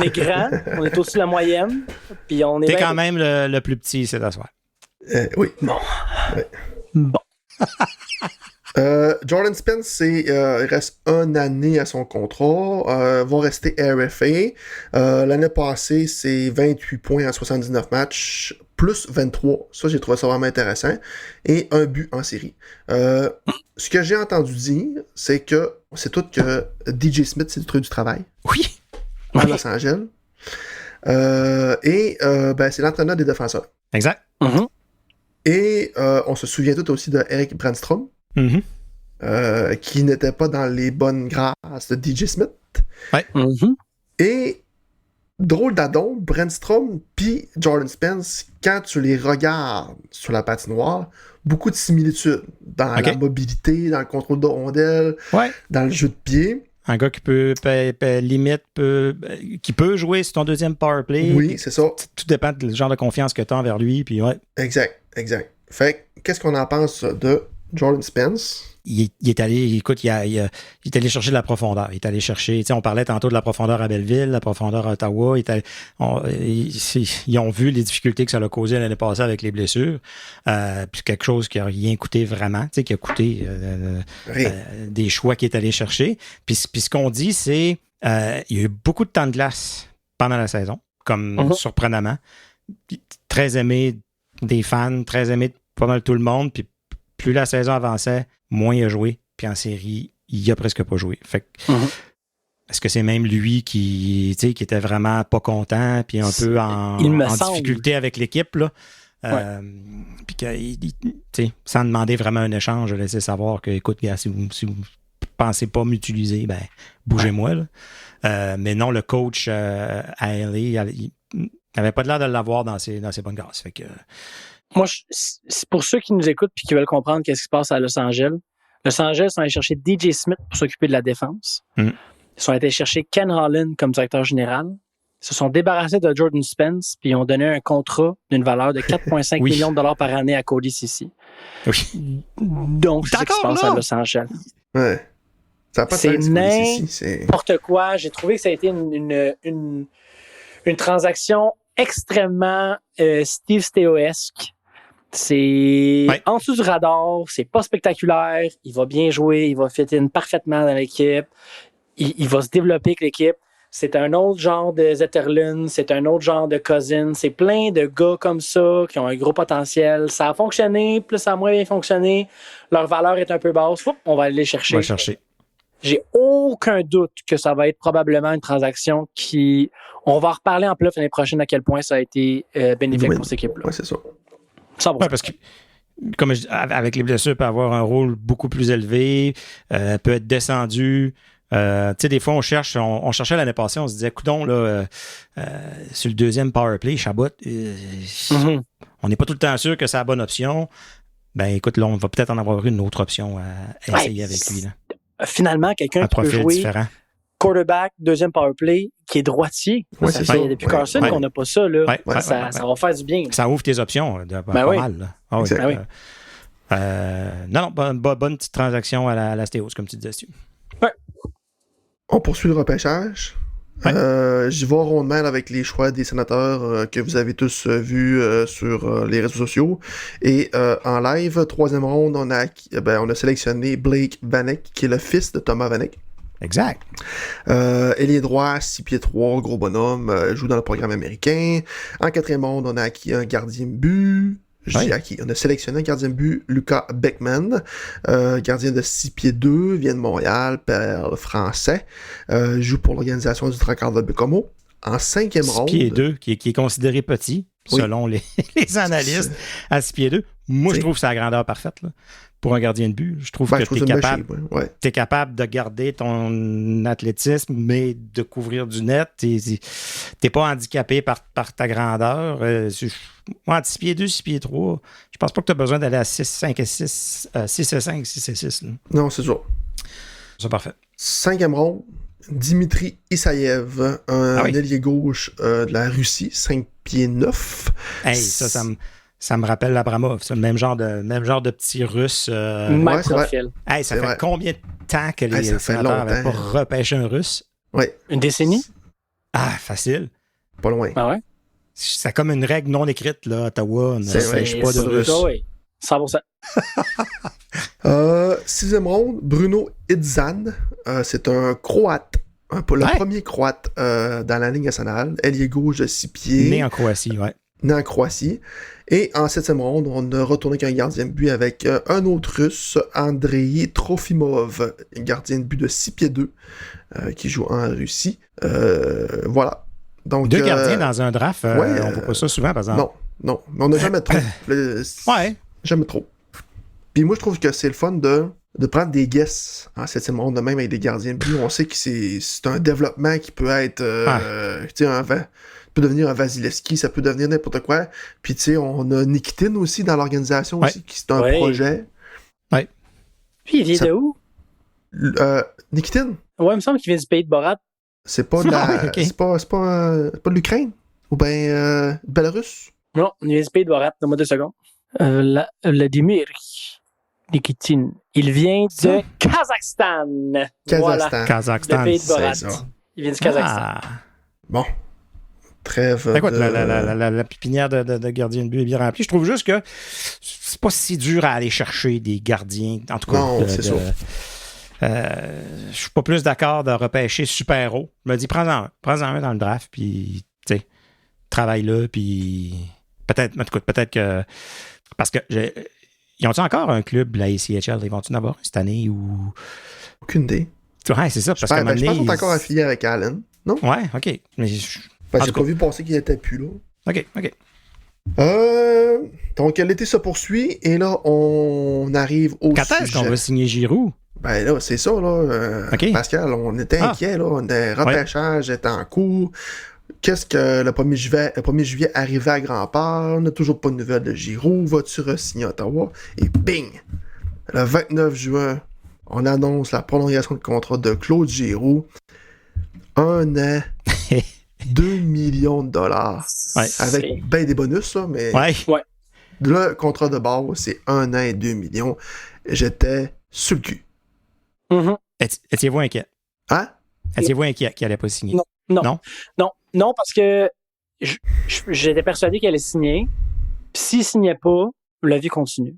S2: est grand, on est au-dessus de la moyenne. Puis on est.
S1: T'es quand même le plus petit, c'est à soir.
S3: Oui.
S2: Bon.
S3: Ouais.
S2: Bon.
S3: Jordan Spence, il reste 1 année à son contrat. Va rester RFA. L'année passée, c'est 28 points en 79 matchs, plus 23. Ça, j'ai trouvé ça vraiment intéressant. Et 1 but en série. Ce que j'ai entendu dire, c'est que c'est tout que DJ Smith, c'est du truc du travail.
S1: Oui.
S3: À Los Angeles. C'est l'entraîneur des défenseurs.
S1: Exact.
S3: Et on se souvient tout aussi de Eric Brandstrom. Qui n'était pas dans les bonnes grâces de DJ Smith.
S1: Ouais.
S3: Et drôle d'adon, Brandstrom puis Jordan Spence, quand tu les regardes sur la patinoire, beaucoup de similitudes dans la mobilité, dans le contrôle de rondelle, dans le jeu de pied.
S1: Un gars qui peut qui peut jouer sur ton deuxième power play.
S3: Oui, c'est ça.
S1: Tout dépend du genre de confiance que tu as envers lui. Puis
S3: Exact. Fait qu'est-ce qu'on en pense de Jordan Spence?
S1: Il est allé, écoute, il est allé chercher de la profondeur. Il est allé chercher, on parlait tantôt de la profondeur à Belleville, la profondeur à Ottawa. Ils ont vu les difficultés que ça a causé l'année passée avec les blessures. Puis quelque chose qui a rien coûté vraiment, qui a coûté des choix qu'il est allé chercher. Puis ce qu'on dit, c'est il y a eu beaucoup de temps de glace pendant la saison, comme surprenamment. Très aimé des fans, très aimé de pas mal tout le monde. Puis plus la saison avançait, moins il a joué. Puis en série, il a presque pas joué. Fait que, est-ce que c'est même lui qui était vraiment pas content, puis un peu en difficulté avec l'équipe, là? Puis que, sans demander vraiment un échange, laisser savoir que, écoute, gars, si vous pensez pas m'utiliser, ben, bougez-moi, là. Mais non, le coach à LA, il n'avait pas l'air de l'avoir dans ses bonnes grâces. Fait que...
S2: Moi, c'est pour ceux qui nous écoutent et qui veulent comprendre qu'est-ce qui se passe à Los Angeles. Los Angeles sont allés chercher DJ Smith pour s'occuper de la défense. Ils sont allés chercher Ken Holland comme directeur général. Ils se sont débarrassés de Jordan Spence puis ils ont donné un contrat d'une valeur de 4,5 millions de dollars par année à Cody Ceci.
S1: Oui.
S2: Donc, c'est ce qui se passe à Los Angeles.
S3: Ouais. Ça n'a pas de
S2: c'est
S3: sens,
S2: n'importe quoi. J'ai trouvé que ça a été une transaction extrêmement Steve Stéoesque. C'est en dessous du radar, c'est pas spectaculaire, il va bien jouer, il va fit in parfaitement dans l'équipe, il va se développer avec l'équipe. C'est un autre genre de Zetterlund, c'est un autre genre de Cousin, c'est plein de gars comme ça qui ont un gros potentiel. Ça a fonctionné, plus ça a moins bien fonctionné, leur valeur est un peu basse, on va aller les chercher.
S1: On va chercher.
S2: J'ai aucun doute que ça va être probablement une transaction qui... On va en reparler en playoff l'année prochaine à quel point ça a été bénéfique pour cette équipe-là.
S3: Oui, c'est ça.
S1: Ouais, parce que, comme je dis, avec les blessures, peut avoir un rôle beaucoup plus élevé, peut être descendu. Tu sais, des fois, on cherchait l'année passée, on se disait, coudonc, là, sur le deuxième power play, Chabot, on n'est pas tout le temps sûr que c'est la bonne option. Ben, écoute, là, on va peut-être en avoir une autre option à essayer avec lui. Là.
S2: Finalement, quelqu'un qui peut jouer
S1: différent.
S2: Quarterback, deuxième power play, qui est droitier.
S3: Ouais,
S2: ça fait depuis Carson qu'on n'a pas ça. Là. Ça va faire du bien.
S1: Ça ouvre tes options pas mal. Là. Ah, oui. Non, bonne petite transaction à la Stéos, comme tu disais.
S2: Ouais.
S3: On poursuit le repêchage. J'y vais rondement avec les choix des sénateurs que vous avez tous vus sur les réseaux sociaux. Et en live, troisième ronde, on a sélectionné Blake Vanek, qui est le fils de Thomas Vanek.
S1: Exact.
S3: Ailier droit, 6 pieds 3, gros bonhomme, joue dans le programme américain. En quatrième ronde, on a acquis un gardien de but. On a sélectionné un gardien de but, Lucas Beckman, gardien de 6 pieds 2, vient de Montréal, père français, joue pour l'organisation du Tracard de Bécomo. En cinquième ronde...
S1: 6 pieds 2, qui est considéré petit, selon les analystes, à 6 pieds 2. Moi, je trouve que c'est la grandeur parfaite, là. Pour un gardien de but, je trouve que tu es capable de garder ton athlétisme, mais de couvrir du net. Tu n'es pas handicapé par ta grandeur. Entre 6 pieds 2, 6 pieds 3, je pense pas que tu as besoin d'aller à 6, 5 et 6, 6 et 5, 6 et 6. Là.
S3: Non, c'est ça.
S1: C'est parfait.
S3: Cinquième ronde, Dimitri Isaïev, un ailier gauche de la Russie, 5 pieds 9.
S1: Hey, ça me rappelle l'Abramov, c'est le même genre de petit russe.
S2: Même profil.
S1: Hey, ça fait combien de temps que les sénateurs n'avaient pas repêché un russe?
S3: Ouais.
S2: Une décennie?
S1: Ah, facile.
S3: Pas loin.
S2: Ah ouais?
S1: C'est comme une règle non écrite, là, Ottawa. On ne pêche pas de russe.
S2: Oui, 100%.
S3: Sixième ronde, Bruno Idzan. C'est un Croate. Le premier Croate dans la Ligue nationale. Ailier gauche de 6 pieds.
S1: Né en Croatie,
S3: né en Croatie. Et en septième ronde, on a retourné qu'un gardien de but avec un autre russe, Andrei Trofimov, gardien de but de 6 pieds 2, qui joue en Russie. Voilà. Donc,
S1: 2 gardiens dans un draft, on ne voit pas ça souvent, par exemple.
S3: Non. Mais on n'a jamais trop. Jamais trop. Puis moi, je trouve que c'est le fun de prendre des guesses en septième ronde, de même avec des gardiens de but. On sait que c'est un développement qui peut être peut devenir un Vasilevski, ça peut devenir n'importe quoi. Puis tu sais, on a Nikitin aussi dans l'organisation aussi, qui c'est un projet.
S1: Ouais.
S2: Puis il vient de où?
S3: Nikitin?
S2: Ouais, il me semble qu'il vient du pays de Borat.
S3: C'est pas de la... c'est pas de l'Ukraine? Ou bien Belarus?
S2: Non, il vient du pays de Borat. Donne-moi 2 secondes. Vladimir Nikitin. Il vient de Kazakhstan. Voilà.
S1: Kazakhstan.
S2: Le pays de Borat. Il vient du Kazakhstan.
S3: Bon. Trêve.
S1: Écoute, la pépinière de gardiens de but est bien remplie. Je trouve juste que c'est pas si dur à aller chercher des gardiens. En tout cas,
S3: non, c'est sûr.
S1: Je suis pas plus d'accord de repêcher super haut. Je me dis, prends-en un dans le draft, puis tu sais, travaille là, puis Peut-être, en tout cas, peut-être que... Parce que... Ils ont-ils encore un club, la ACHL? Ils vont-ils en avoir cette année ou...
S3: Aucune idée.
S1: Ouais, c'est ça. Parce
S3: je pense qu'ils sont encore affiliés avec Allen, non?
S1: Ouais, OK. Mais
S3: j'ai pas vu passer qu'il était plus là.
S1: OK.
S3: Donc, l'été se poursuit et là, on arrive au
S1: Quand est-ce qu'on va signer Giroux?
S3: Ben là, c'est ça, là. Pascal, on était inquiets, là. Le repêchage était en cours. Qu'est-ce que le 1er juillet arrivait à Grand-Port? On n'a toujours pas de nouvelles de Giroux. Va-tu re-signer à Ottawa? Et bing! Le 29 juin, on annonce la prolongation de contrat de Claude Giroux. 1 an, 2 millions de dollars.
S1: Ouais.
S3: Avec ben des bonus, là, mais le contrat de base, c'est 1 an et 2 millions. J'étais sur le cul.
S2: Mm-hmm.
S1: Étiez-vous inquiet?
S3: Hein?
S1: Étiez-vous inquiet qu'il n'allait pas signer?
S2: Non, parce que j'étais persuadé qu'il allait signer. Puis s'il signait pas, la vie continue.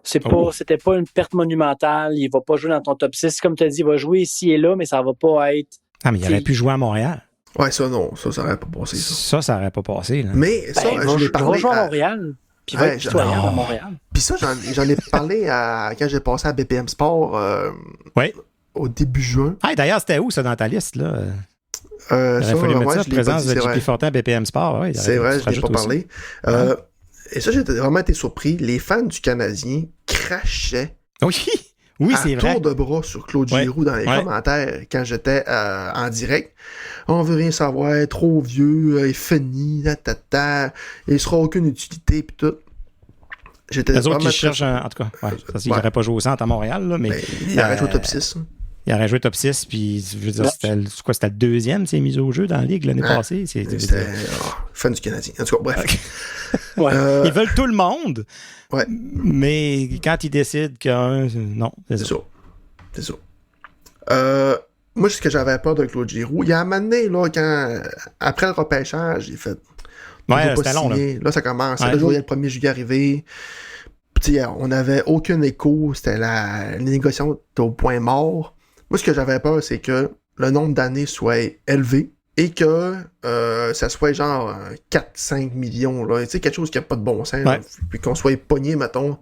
S2: C'était pas une perte monumentale. Il va pas jouer dans ton top 6. Comme tu as dit, il va jouer ici et là, mais ça va pas être...
S1: Ah, mais il aurait pu jouer à Montréal.
S3: Ouais, ça, non. Ça aurait pas passé, ça.
S1: Ça aurait pas passé, là.
S3: Mais ça, je l'ai parlé...
S2: Il va jouer à Montréal. Puis il va être pitoyable à Montréal.
S3: Puis ça, j'en ai parlé quand j'ai passé à BPM Sport au début juin.
S1: Ah, d'ailleurs, c'était où, ça, dans ta liste, là? Il aurait fallu mettre ça, présence de JP Fortin à BPM Sport. Ouais,
S3: c'est vrai, je n'ai pas parlé. Et ça, j'ai vraiment été surpris. Les fans du Canadien crachaient
S1: oui, c'est vrai.
S3: tour de bras sur Claude Giroux dans les commentaires quand j'étais en direct. On veut rien savoir, trop vieux, il est fini, il sera aucune utilité, puis tout.
S1: Les autres qui cherchent, en tout cas, il n'aurait pas joué au centre à Montréal, là, mais...
S3: il aurait joué au top 6.
S1: Il aurait joué top 6, puis je veux dire, c'était le deuxième, c'est mis au jeu dans la Ligue l'année passée.
S3: C'était fan du Canadien. En tout cas, bref.
S1: Ils veulent tout le monde, mais quand ils décident qu'un... Non, c'est ça.
S3: C'est ça. Moi, ce que j'avais peur de Claude Giroux, il a amené, là, après le repêchage, il fait...
S1: c'était long, là.
S3: Là, ça commence. Le jour où il y a le 1er juillet arrivé... on n'avait aucun écho. C'était la négociation était au point mort. Moi, ce que j'avais peur, c'est que le nombre d'années soit élevé et que ça soit genre 4-5 millions. Là. Tu sais, quelque chose qui n'a pas de bon sens. Là, puis qu'on soit pogné, mettons,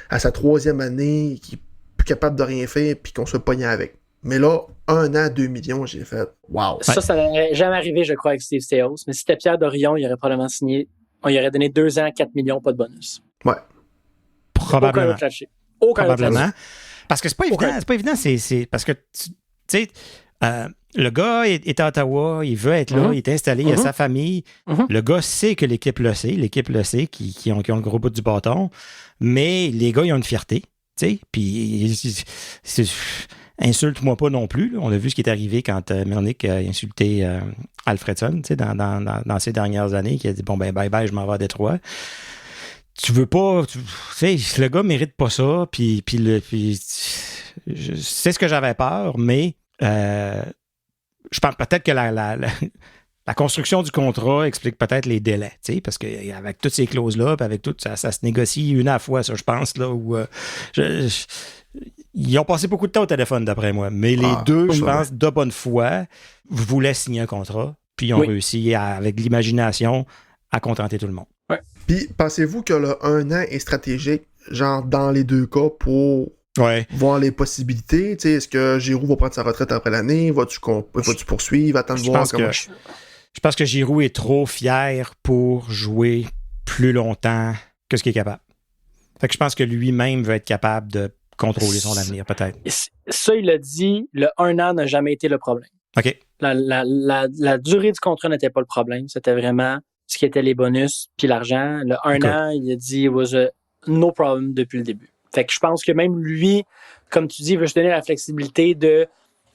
S3: à sa 3e année, qui n'est plus capable de rien faire, puis qu'on soit pogné avec. Mais là, 1 an, 2 millions, j'ai fait wow.
S2: Ça n'aurait jamais arrivé, je crois, avec Steve Staios. Mais si c'était Pierre Dorion, il aurait probablement signé. On lui aurait donné 2 ans, 4 millions, pas de bonus.
S3: Ouais.
S1: Probablement.
S2: Probablement.
S1: Parce que c'est pas évident, c'est parce que, tu sais, le gars est à Ottawa, il veut être là, il est installé, il a sa famille. Le gars sait que l'équipe le sait, qui ont le gros bout du bâton, mais les gars, ils ont une fierté, tu sais, puis insulte-moi pas non plus. Là. On a vu ce qui est arrivé quand Melnick a insulté Alfredson, tu sais, dans ces dernières années, qui a dit, bon, ben, bye-bye, je m'en vais à Détroit. Tu veux pas... Tu sais, le gars mérite pas ça, puis c'est ce que j'avais peur, mais je pense peut-être que la construction du contrat explique peut-être les délais, tu sais, parce qu'avec toutes ces clauses-là, puis avec tout, ça se négocie une à la fois, ça, je pense, là, où... ils ont passé beaucoup de temps au téléphone, d'après moi, mais les deux, je pense, de bonne foi, voulaient signer un contrat, puis ils ont réussi, avec l'imagination, à contenter tout le monde.
S3: Ouais. Puis, pensez-vous que le 1 an est stratégique, genre dans les deux cas, pour voir les possibilités? T'sais, est-ce que Giroux va prendre sa retraite après l'année? Vas-tu poursuivre? Attendre voir comment...
S1: Je pense que Giroux est trop fier pour jouer plus longtemps que ce qu'il est capable. Fait que je pense que lui-même veut être capable de contrôler son avenir, peut-être.
S2: Ça, il a dit, le 1 an n'a jamais été le problème.
S1: OK.
S2: La durée du contrat n'était pas le problème. C'était vraiment ce qui était les bonus puis l'argent. Le 1 an, il a dit it was no problem depuis le début. Fait que je pense que même lui, comme tu dis, il veut se donner la flexibilité de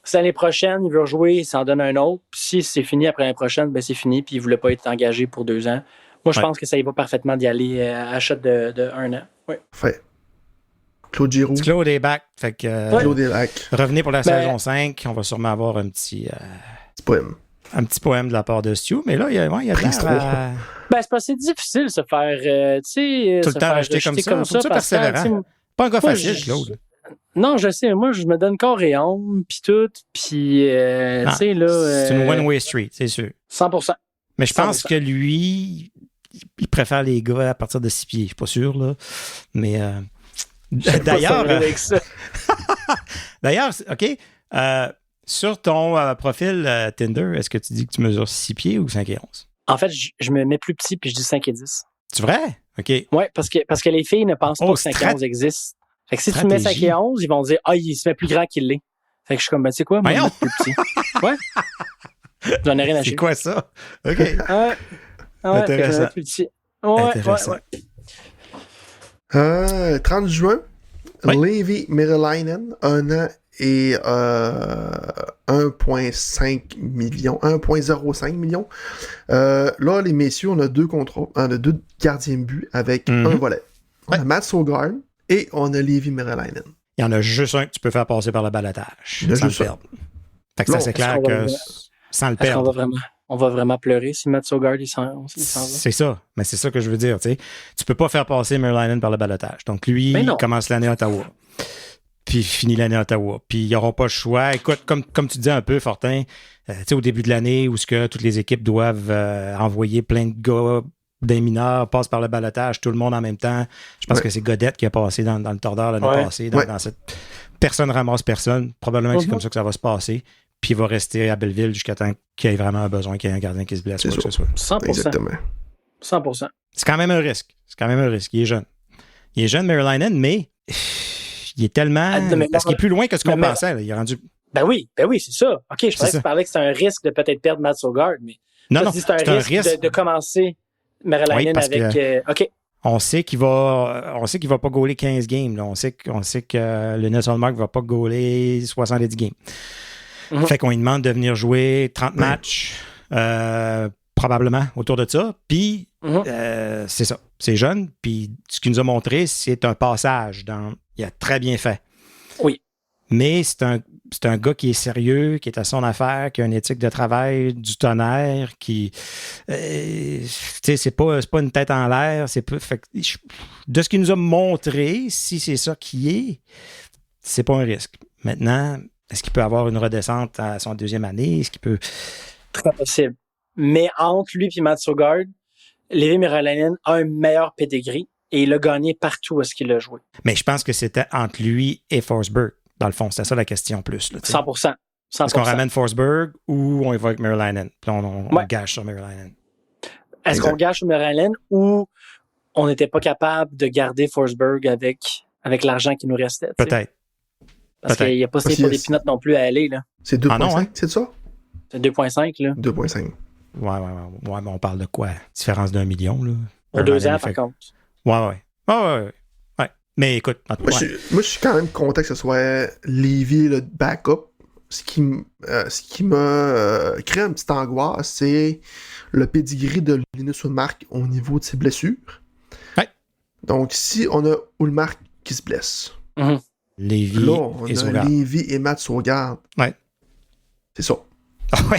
S2: si l'année prochaine, il veut rejouer, il s'en donne un autre. Puis si c'est fini après l'année prochaine, ben c'est fini, puis il ne voulait pas être engagé pour 2 ans. Moi, je pense que ça y va parfaitement d'y aller à shot de 1 an. Oui.
S3: Fait. Claude Giroux.
S1: Claude est back. Fait que,
S3: Claude est back.
S1: Revenez pour la saison 5. On va sûrement avoir un petit
S3: poème.
S1: Un petit poème de la part de Stu, mais là, il y a de l'air
S2: Ben, c'est parce que c'est difficile de se faire, tu sais...
S1: Tout le temps rejeter comme ça. Persévérant. Pas un gars facile, Claude.
S2: Non, je sais. Moi, je me donne corps et âme, puis tout, puis, tu sais, là...
S1: c'est une one-way street, c'est sûr.
S2: 100%.
S1: Mais je pense que lui, il préfère les gars à partir de 6 pieds. Je suis pas sûr, là. Mais d'ailleurs, d'ailleurs, OK. Sur ton profil Tinder, est-ce que tu dis que tu mesures 6 pieds ou 5 et 11?
S2: En fait, je me mets plus petit puis je dis 5 et 10.
S1: C'est vrai? OK.
S2: Oui, parce que les filles ne pensent pas que 5 et 11 existe. Fait que si tu mets 5 et 11, ils vont dire « Ah, il se met plus grand qu'il l'est. » Fait que je suis comme, ben, tu sais quoi, moi, je me mets plus petit. Ouais. J'en ai rien à chier.
S1: C'est quoi ça? OK.
S2: Intéressant. Plus petit.
S1: Intéressant.
S3: 30 juin, Leevi Meriläinen, 1 an et 1,5 million, 1,05 million. Là, les messieurs, on a 2 contrats, on a 2 gardiens de but avec un volet. On a Mats Søgaard et on a Leevi Meriläinen.
S1: Il y en a juste un que tu peux faire passer par le balotage sans le perdre. Fait que ça, c'est clair que sans le perdre.
S2: On va vraiment pleurer si Mats Søgaard il s'en va.
S1: C'est ça. Mais c'est ça que je veux dire. Tu peux pas faire passer Meriläinen par le balotage. Donc lui, il commence l'année à Ottawa. Puis il finit l'année à Ottawa. Puis ils n'auront pas le choix. Écoute, comme tu disais un peu, Fortin, au début de l'année où toutes les équipes doivent envoyer plein de gars des mineurs, passent par le balotage, tout le monde en même temps. Je pense que c'est Godette qui a passé dans le tordeur l'année passée. Dans cette... Personne ramasse personne. Probablement que c'est comme ça que ça va se passer. Puis il va rester à Belleville jusqu'à temps qu'il y ait vraiment un besoin, qu'il y ait un gardien qui se blesse.
S3: C'est
S1: quoi que ce soit.
S2: 100%.
S3: Exactement.
S2: 100%.
S1: C'est quand même un risque. Il est jeune. Il est jeune, Meriläinen, mais il est tellement... Parce qu'il est plus loin que ce qu'on pensait. Là. Il est rendu...
S2: Ben oui, c'est ça. OK, je pensais que tu parlais que c'était un risque de peut-être perdre Mats Søgaard, mais
S1: non,
S2: c'est un risque de commencer Meriläinen avec... OK.
S1: On sait qu'il va pas gauler 15 games. Là. On sait que le Nelson Mark va pas gauler 70 games. Fait qu'on lui demande de venir jouer 30 matchs, probablement, autour de ça. Puis, c'est ça. C'est jeune. Puis, ce qu'il nous a montré, c'est un passage. Il a très bien fait. Oui. Mais c'est un gars qui est sérieux, qui est à son affaire, qui a une éthique de travail, du tonnerre, qui... c'est pas une tête en l'air. De ce qu'il nous a montré, si c'est ça qui est, c'est pas un risque. Maintenant... Est-ce qu'il peut avoir une redescente à son deuxième année? Est-ce qu'il peut...
S2: Très possible. Mais entre lui et Mats Søgaard, Leevi Meriläinen a un meilleur pedigree et il a gagné partout où est-ce qu'il a joué.
S1: Mais je pense que c'était entre lui et Forsberg, dans le fond. C'était ça la question plus. Là,
S2: 100%.
S1: Est-ce qu'on ramène Forsberg ou on y va avec Meriläinen? Puis on gâche sur Meriläinen.
S2: Est-ce qu'on gâche sur Meriläinen ou on n'était pas capable de garder Forsberg avec l'argent qui nous restait?
S1: Peut-être.
S2: Parce qu'il n'y a pas ces pour des pinottes non plus à aller. Là.
S3: C'est 2,5, c'est ça?
S2: C'est 2,5. là.
S3: 2,5.
S1: Ouais, mais on parle de quoi? Différence d'1 million, là.
S2: Pour 2 ans, par contre.
S3: Ouais. Mais écoute, moi, je suis quand même content que ce soit Leevi, le backup. Ce qui m'a créé une petite angoisse, c'est le pedigree de Linus Ullmark au niveau de ses blessures.
S1: Ouais.
S3: Donc, si on a Ullmark qui se blesse...
S1: Leevi
S3: là, on a Leevi et Mats Søgaard.
S1: Ouais.
S3: C'est ça.
S1: Ouais.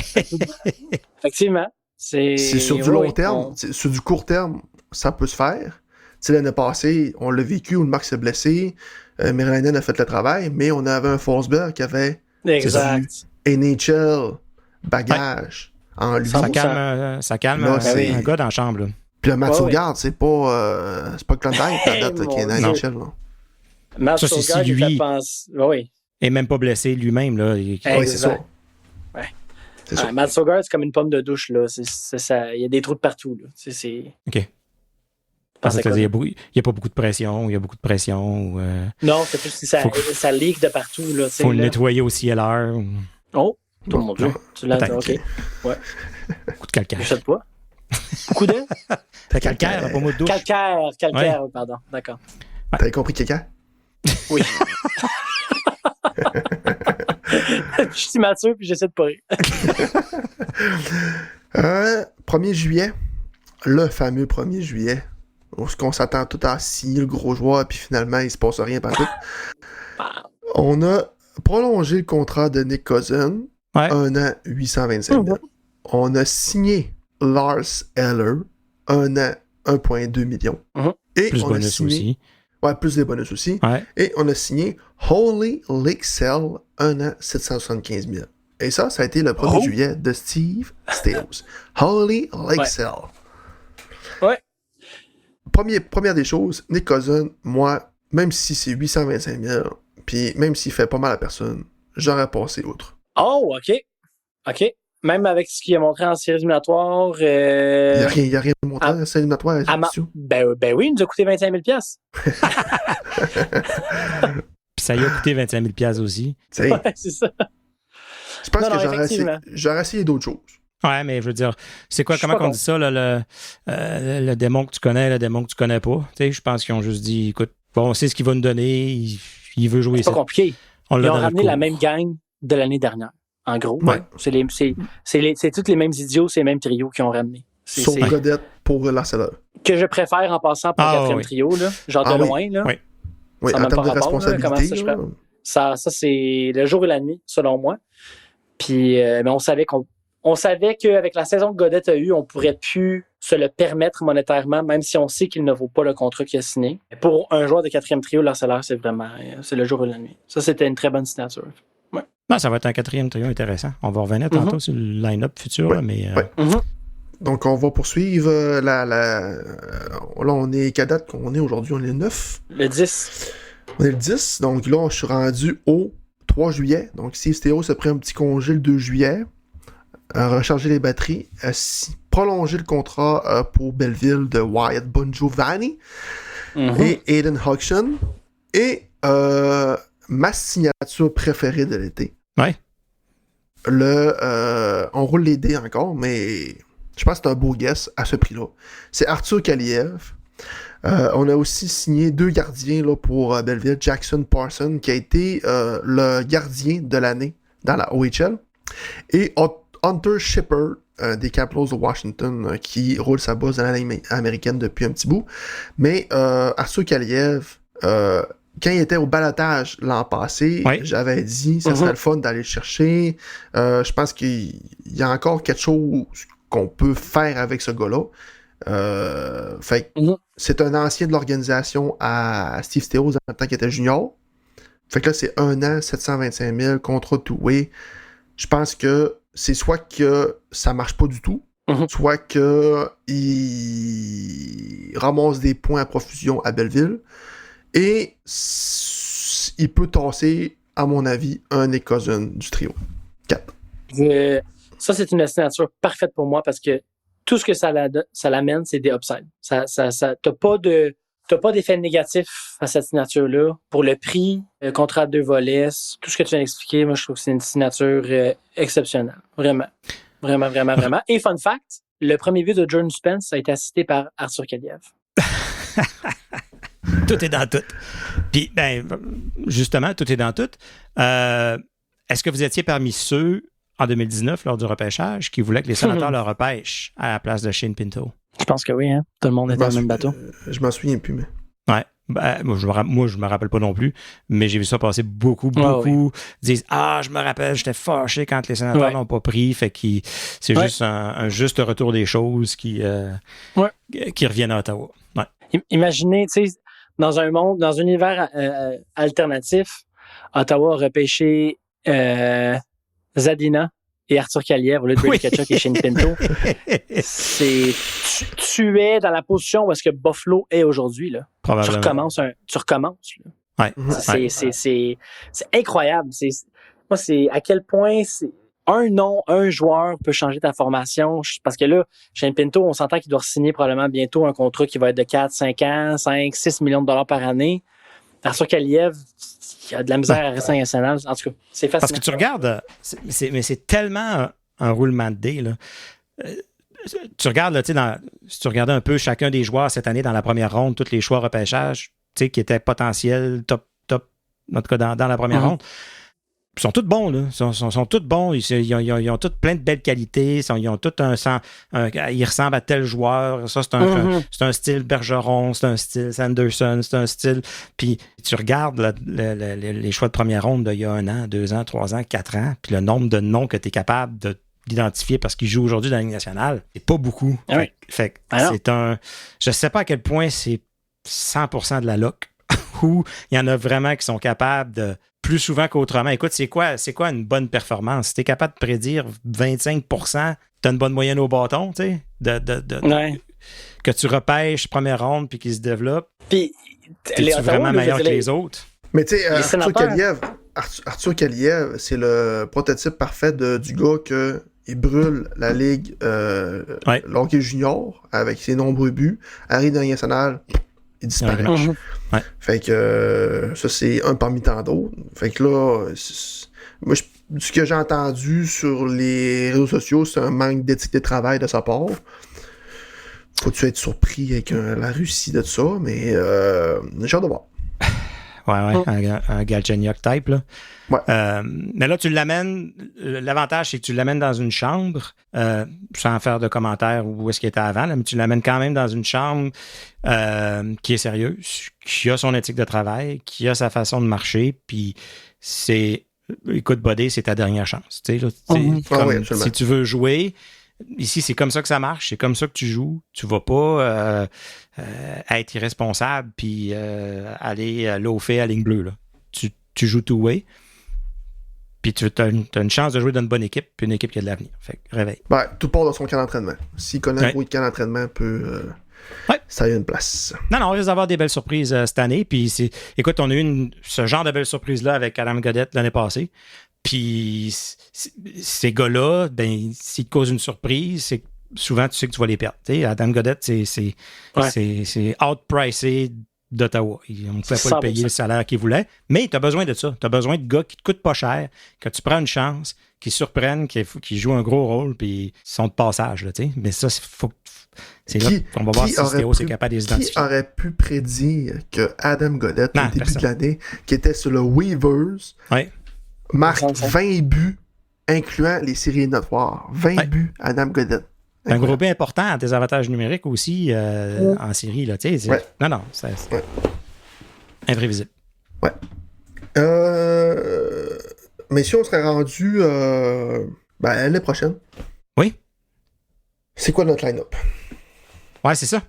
S2: Effectivement.
S3: C'est sur du long terme. Sur du court terme, ça peut se faire. T'sais, l'année passée, on l'a vécu où le Marc s'est blessé. Meriläinen a fait le travail, mais on avait un Forsberg qui avait du NHL bagage en lui.
S1: Ça calme là, un gars dans la chambre. Là.
S3: Puis le Mats Søgaard, c'est pas Klondike la date qui est dans NHL.
S2: Mats Søgaard,
S1: si lui
S2: oui.
S1: est même pas blessé lui-même. Là.
S3: Oui, c'est ça.
S2: C'est ça. Mats Søgaard, c'est comme une pomme de douche. Là. Il y a des trous de partout. Là.
S1: OK. Il n'y a pas beaucoup de pression. Il y a beaucoup de pression.
S2: Non, c'est plus que ça leak de partout. Il
S1: faut le nettoyer au CLR.
S2: Oh, mon Dieu. Tu l'as dit, OK. Ouais.
S1: Beaucoup de calcaire.
S2: Je sais pas. Beaucoup de?
S1: Calcaire, pas mot de douche.
S2: Calcaire, pardon. D'accord.
S3: Ouais. T'avais compris quelqu'un?
S2: Oui. Je suis mature puis j'essaie de pas rire.
S3: 1er juillet, le fameux 1er juillet, où on s'attend tout à signer le gros joueur puis finalement il se passe rien partout. On a prolongé le contrat de Nick Cousin, 1 an, 825 000. On a signé Lars Eller, 1 an, 1,2 million. Et
S1: plus
S3: on
S1: bonus
S3: a signé,
S1: aussi.
S3: Ouais, plus des bonus aussi.
S1: Ouais.
S3: Et on a signé Holy Lakesell, 1 an, 775 000. Et ça a été le 1er juillet de Steve Stills. Holy Lakesell.
S2: Ouais.
S3: première des choses, Nick Cousin, moi, même si c'est 825 000, puis même s'il fait pas mal à personne, j'aurais passé outre.
S2: Oh, OK. Même avec ce qu'il a montré en séries éliminatoires.
S3: Il n'y a rien de montant en séries éliminatoires.
S2: Ben oui, il nous a coûté 25 000
S1: Puis ça lui a coûté 25 000 aussi.
S2: Ouais, c'est ça.
S3: Je pense que j'aurais essayé d'autres choses.
S1: Ouais, mais je veux dire, c'est quoi, comment on dit ça, là, le démon que tu connais, le démon que tu connais pas? Tu sais, je pense qu'ils ont juste dit, écoute, bon, on sait ce qu'il va nous donner, il veut jouer ça.
S2: C'est pas compliqué. Ils ont ramené la même gang de l'année dernière, en gros.
S3: Ouais.
S2: C'est tous les mêmes idiots, c'est les mêmes trios qui ont ramené.
S3: Sauf Godette pour l'Arsenal.
S2: Que je préfère en passant pour le quatrième trio, là, genre de loin. Là.
S3: Oui, en termes de responsabilité.
S2: Ça, c'est le jour et la nuit, selon moi. Puis, mais on savait qu'avec la saison que Godette a eue, on pourrait plus se le permettre monétairement, même si on sait qu'il ne vaut pas le contrat qu'il a signé. Pour un joueur de quatrième trio, l'Arsenal, c'est le jour et la nuit. Ça, c'était une très bonne signature. Ouais.
S1: Non, ça va être un quatrième trio intéressant. On va revenir tantôt sur le line-up futur, là, mais...
S3: Donc, on va poursuivre là, on est... Quelle date qu'on est aujourd'hui? On est le 9?
S2: Le 10.
S3: On est le 10. Donc là, je suis rendu au 3 juillet. Donc, Steve Stéos se prend un petit congé le 2 juillet. Recharger les batteries. Prolonger le contrat pour Belleville de Wyatt Bongiovanni et Aiden Hodgson. Et ma signature préférée de l'été.
S1: Ouais.
S3: On roule les dés encore, mais je pense que c'est un beau guess à ce prix-là. C'est Arthur Kaliev. On a aussi signé 2 gardiens là, pour Belleville. Jackson Parson, qui a été le gardien de l'année dans la OHL. Et Hunter Shepard, des Capitals de Washington, qui roule sa bosse dans la Ligue américaine depuis un petit bout. Mais Arthur Kaliev, quand il était au balotage l'an passé, j'avais dit ça serait le fun d'aller le chercher. Je pense qu'il y a encore quelque chose qu'on peut faire avec ce gars-là. C'est un ancien de l'organisation à Steve Stéos en tant qu'il était junior. Fait que là, c'est 1 an, 725 000, contrat two-way. Je pense que c'est soit que ça marche pas du tout, soit que il ramasse des points à profusion à Belleville. Et il peut tasser, à mon avis, un Nick Cousin du trio. 4.
S2: Ça, c'est une signature parfaite pour moi parce que tout ce que ça l'amène, c'est des upsides. T'as pas d'effet négatif à cette signature-là. Pour le prix, contrat à 2 volets, tout ce que tu viens d'expliquer, moi, je trouve que c'est une signature exceptionnelle. Vraiment. Vraiment, vraiment, vraiment. Et fun fact, le premier but de Jordan Spence a été assisté par Arthur Kaliev.
S1: Tout est dans tout. Puis, justement, tout est dans tout. Est-ce que vous étiez parmi ceux, en 2019, lors du repêchage, qui voulaient que les sénateurs le repêchent à la place de Shane Pinto?
S2: Je pense que oui, hein. Tout le monde était dans le même bateau.
S3: Je m'en souviens plus, mais...
S1: Ouais. Moi, je me rappelle pas non plus, mais j'ai vu ça passer beaucoup disent « Ah, je me rappelle, j'étais fâché quand les sénateurs l'ont pas pris. » Fait que c'est juste un juste retour des choses qui reviennent à Ottawa. Ouais.
S2: Imaginez, tu sais, dans un univers alternatif, Ottawa a repêché Zadina et Arthur Kaliev au lieu de Brady Tkachuk et Shane Pinto. Tu es dans la position où est-ce que Buffalo est aujourd'hui. Là.
S1: Probablement.
S2: Tu recommences. Là.
S1: Ouais.
S2: C'est incroyable. Moi, c'est à quel point un joueur peut changer ta formation. Parce que là, Shane Pinto, on s'entend qu'il doit signer probablement bientôt un contrat qui va être de 4, 5 ans, 5, 6 millions de dollars par année. Arthur Kaliev, il a de la misère à rester en national. En tout cas, c'est facile.
S1: Parce que tu regardes, mais c'est tellement un roulement de dés. Là. Tu regardes, là, si tu regardais un peu chacun des joueurs cette année dans la première ronde, tous les choix repêchage qui étaient potentiels, top, en tout cas dans la première ronde, ils sont tous bons, là. Ils sont tous bons. Ils ont tous plein de belles qualités. Ils ont tous ils ressemblent à tel joueur. Ça, c'est un style Bergeron, c'est un style Sanderson, c'est un style. Puis tu regardes les choix de première ronde d'il y a 1 an, 2 ans, 3 ans, 4 ans, puis le nombre de noms que tu es capable d'identifier parce qu'ils jouent aujourd'hui dans la Ligue nationale, c'est pas beaucoup. Fait c'est je sais pas à quel point c'est 100% de la luck où il y en a vraiment qui sont capables de plus souvent qu'autrement. Écoute, c'est quoi une bonne performance? Si tu es capable de prédire 25%, tu as une bonne moyenne au bâton, tu sais, que tu repêches première ronde puis qu'il se développe,
S2: Puis,
S1: t'es-tu vraiment meilleur que les autres?
S3: Mais tu sais,
S2: sénateurs.
S3: Arthur Kaliev, c'est le prototype parfait du gars il brûle la ligue le hockey junior avec ses nombreux buts, arrive dans la Ligue nationale, il disparaît.
S1: Ouais.
S3: Fait que ça, c'est un parmi tant d'autres. Fait que là, moi, ce que j'ai entendu sur les réseaux sociaux, c'est un manque d'éthique de travail de sa part. Faut-tu être surpris avec la Russie de ça, mais j'ai hâte de voir.
S1: Ouais, un Galchenyuk type, là.
S3: Ouais.
S1: Mais là, tu l'amènes, l'avantage, c'est que tu l'amènes dans une chambre, sans faire de commentaires où est-ce qu'il était avant, là, mais tu l'amènes quand même dans une chambre qui est sérieuse, qui a son éthique de travail, qui a sa façon de marcher, puis écoute, Buddy, c'est ta dernière chance. Tu sais, là, si tu veux jouer, ici, c'est comme ça que ça marche, c'est comme ça que tu joues. Tu vas pas être irresponsable puis aller loafer à ligne bleue. Là. Tu joues two-way, puis tu as une chance de jouer dans une bonne équipe, puis une équipe qui a de l'avenir. Fait que réveille.
S3: Ben, tout part de son camp d'entraînement. S'il connaît un gros camp d'entraînement, ça a une place.
S1: Non, on risque d'avoir des belles surprises cette année. Puis écoute, on a eu ce genre de belles surprises-là avec Adam Gaudette l'année passée. Puis ces gars-là, ben, s'ils te causent une surprise, c'est souvent tu sais que tu vas les perdre. T'sais, Adam Gaudette, c'est outpricé d'Ottawa. On ne pouvait pas le payer le salaire qu'il voulait. Mais tu as besoin de ça. Tu as besoin de gars qui te coûtent pas cher, que tu prends une chance, qui surprennent, qui jouent un gros rôle, puis ils sont de passage. Là, mais ça, c'est là qu'on va voir si Stéo est capable de les identifier.
S3: Qui aurait pu prédire que Adam Gaudette, au début de l'année, qui était sur le Weavers, marque 20 buts, incluant les séries éliminatoires. 20 buts, Adam Gaudette.
S1: Un gros but important à tes avantages numériques aussi en série. Là, non, c'est imprévisible.
S3: Ouais. Mais si on serait rendu l'année prochaine.
S1: Oui.
S3: C'est quoi notre line-up?
S1: Ouais, c'est ça.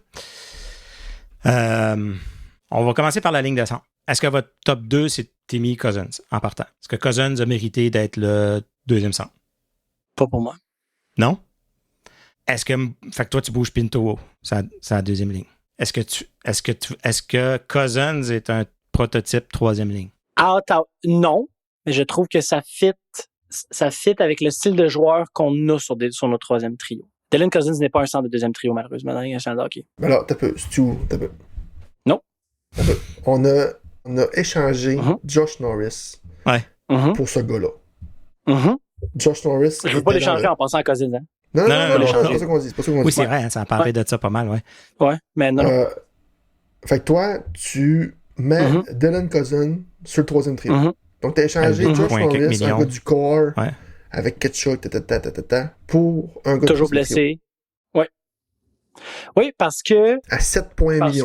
S1: On va commencer par la ligne de centre. Est-ce que votre top 2, c'est Timmy Cousins en partant? Est-ce que Cousins a mérité d'être le deuxième centre?
S2: Pas pour moi.
S1: Non? Fait que toi, tu bouges Pinto, c'est la deuxième ligne. Est-ce que Cousins est un prototype troisième ligne?
S2: Non, mais je trouve que ça fit avec le style de joueur qu'on a sur notre troisième trio. Dylan Cousins n'est pas un centre de deuxième trio, malheureusement, dans la Ligue nationale de hockey.
S3: Mais alors, t'as peu.
S2: Non.
S3: On a échangé Josh Norris pour ce gars-là. Josh Norris.
S2: Je veux pas l'échanger en pensant à Cousins, hein?
S3: Non, c'est pas ça qu'on dit.
S1: Oui, c'est vrai, ça a parlé de ça pas mal, ouais.
S2: Ouais, mais non.
S3: Fait que toi, tu mets Dylan Cousins sur le troisième trio. Donc, tu as échangé Josh Norris, un gars du corps, avec Ketchuk, pour un gars
S2: toujours blessé. Ouais. Oui, parce que...
S3: À 7,1 millions.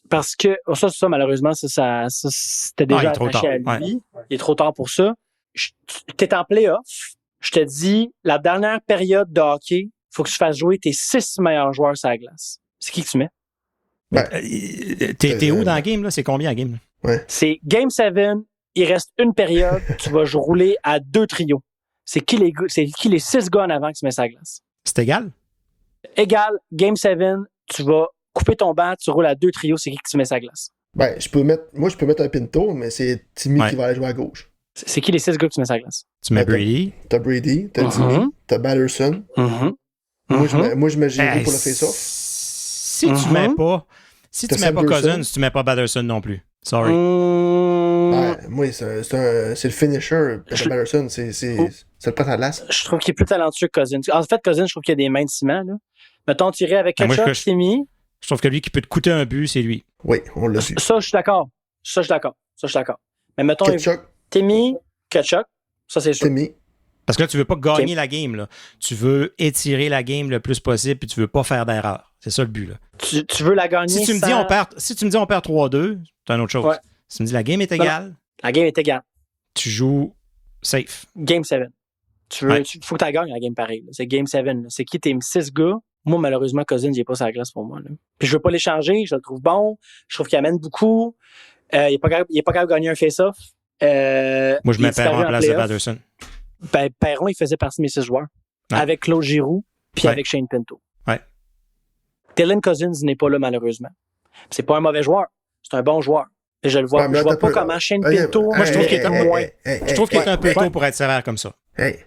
S2: Parce que... Ça, malheureusement, ça c'était déjà attaché à lui. Ouais. Il est trop tard pour ça. T'es en play-off. Je te dis, la dernière période de hockey, il faut que tu fasses jouer tes 6 meilleurs joueurs sur la glace. C'est qui que tu mets?
S1: T'es où dans la game, là? C'est combien la game?
S3: Ouais.
S2: C'est Game 7, il reste une période, tu vas rouler à 2 trios. C'est qui les 6 gars en avant qui se mettent sur la glace?
S1: C'est égal?
S2: Égal, Game 7, tu vas couper ton banc, tu roules à 2 trios, c'est qui que tu mets sur la glace?
S3: Je peux mettre un Pinto, mais c'est Timmy qui va aller jouer à gauche.
S2: C'est qui les 6 gars que tu mets sur la glace?
S1: Tu mets Brady.
S3: T'as Brady, t'as Timmy, t'as Batterson. Moi, je mets Géry pour le face-off.
S1: Si tu mets pas Cousins, tu mets pas Batterson non plus. Sorry.
S3: Moi, c'est le finisher. Batterson, c'est le prêt à glace.
S2: Je trouve qu'il est plus talentueux que Cousins. En fait, Cousins, je trouve qu'il a des mains de ciment. Là. Mettons, tirer avec Ketchuk, Timmy.
S1: Je trouve que lui qui peut te coûter un but, c'est lui.
S3: Oui, on l'a su.
S2: Ça, je suis d'accord. Mais mettons, Timmy, Ketchuk, ça, c'est sûr.
S3: Timmy.
S1: Parce que là, tu veux pas gagner la game. Là. Tu veux étirer la game le plus possible puis tu veux pas faire d'erreur. C'est ça le but. Là.
S2: Tu veux la gagner
S1: si tu me dis on perd 3-2, c'est une autre chose. Ouais. Si tu me dis la game est égale.
S2: La game est égale.
S1: Tu joues safe.
S2: Game 7. Faut que tu la gagnes la game pareil. C'est Game 7. Là. C'est qui tes 6 gars? Moi, malheureusement, Cousins, il n'est pas sur la glace pour moi. Là. Puis je veux pas l'échanger. Je le trouve bon. Je trouve qu'il amène beaucoup. Il n'est pas capable de gagner un face-off.
S1: Moi, je mets Perron en place de Batterson.
S2: Perron, il faisait partie de mes 6 joueurs. Ouais. Avec Claude Giroux puis avec Shane Pinto.
S1: Ouais.
S2: Dylan Cousins n'est pas là, malheureusement. C'est pas un mauvais joueur. C'est un bon joueur. Et je le vois. Je vois pas comment Shane Pinto.
S1: Moi, je trouve qu'il est moins. Je trouve qu'il est un peu tôt pour être sévère comme ça.
S3: Ouais.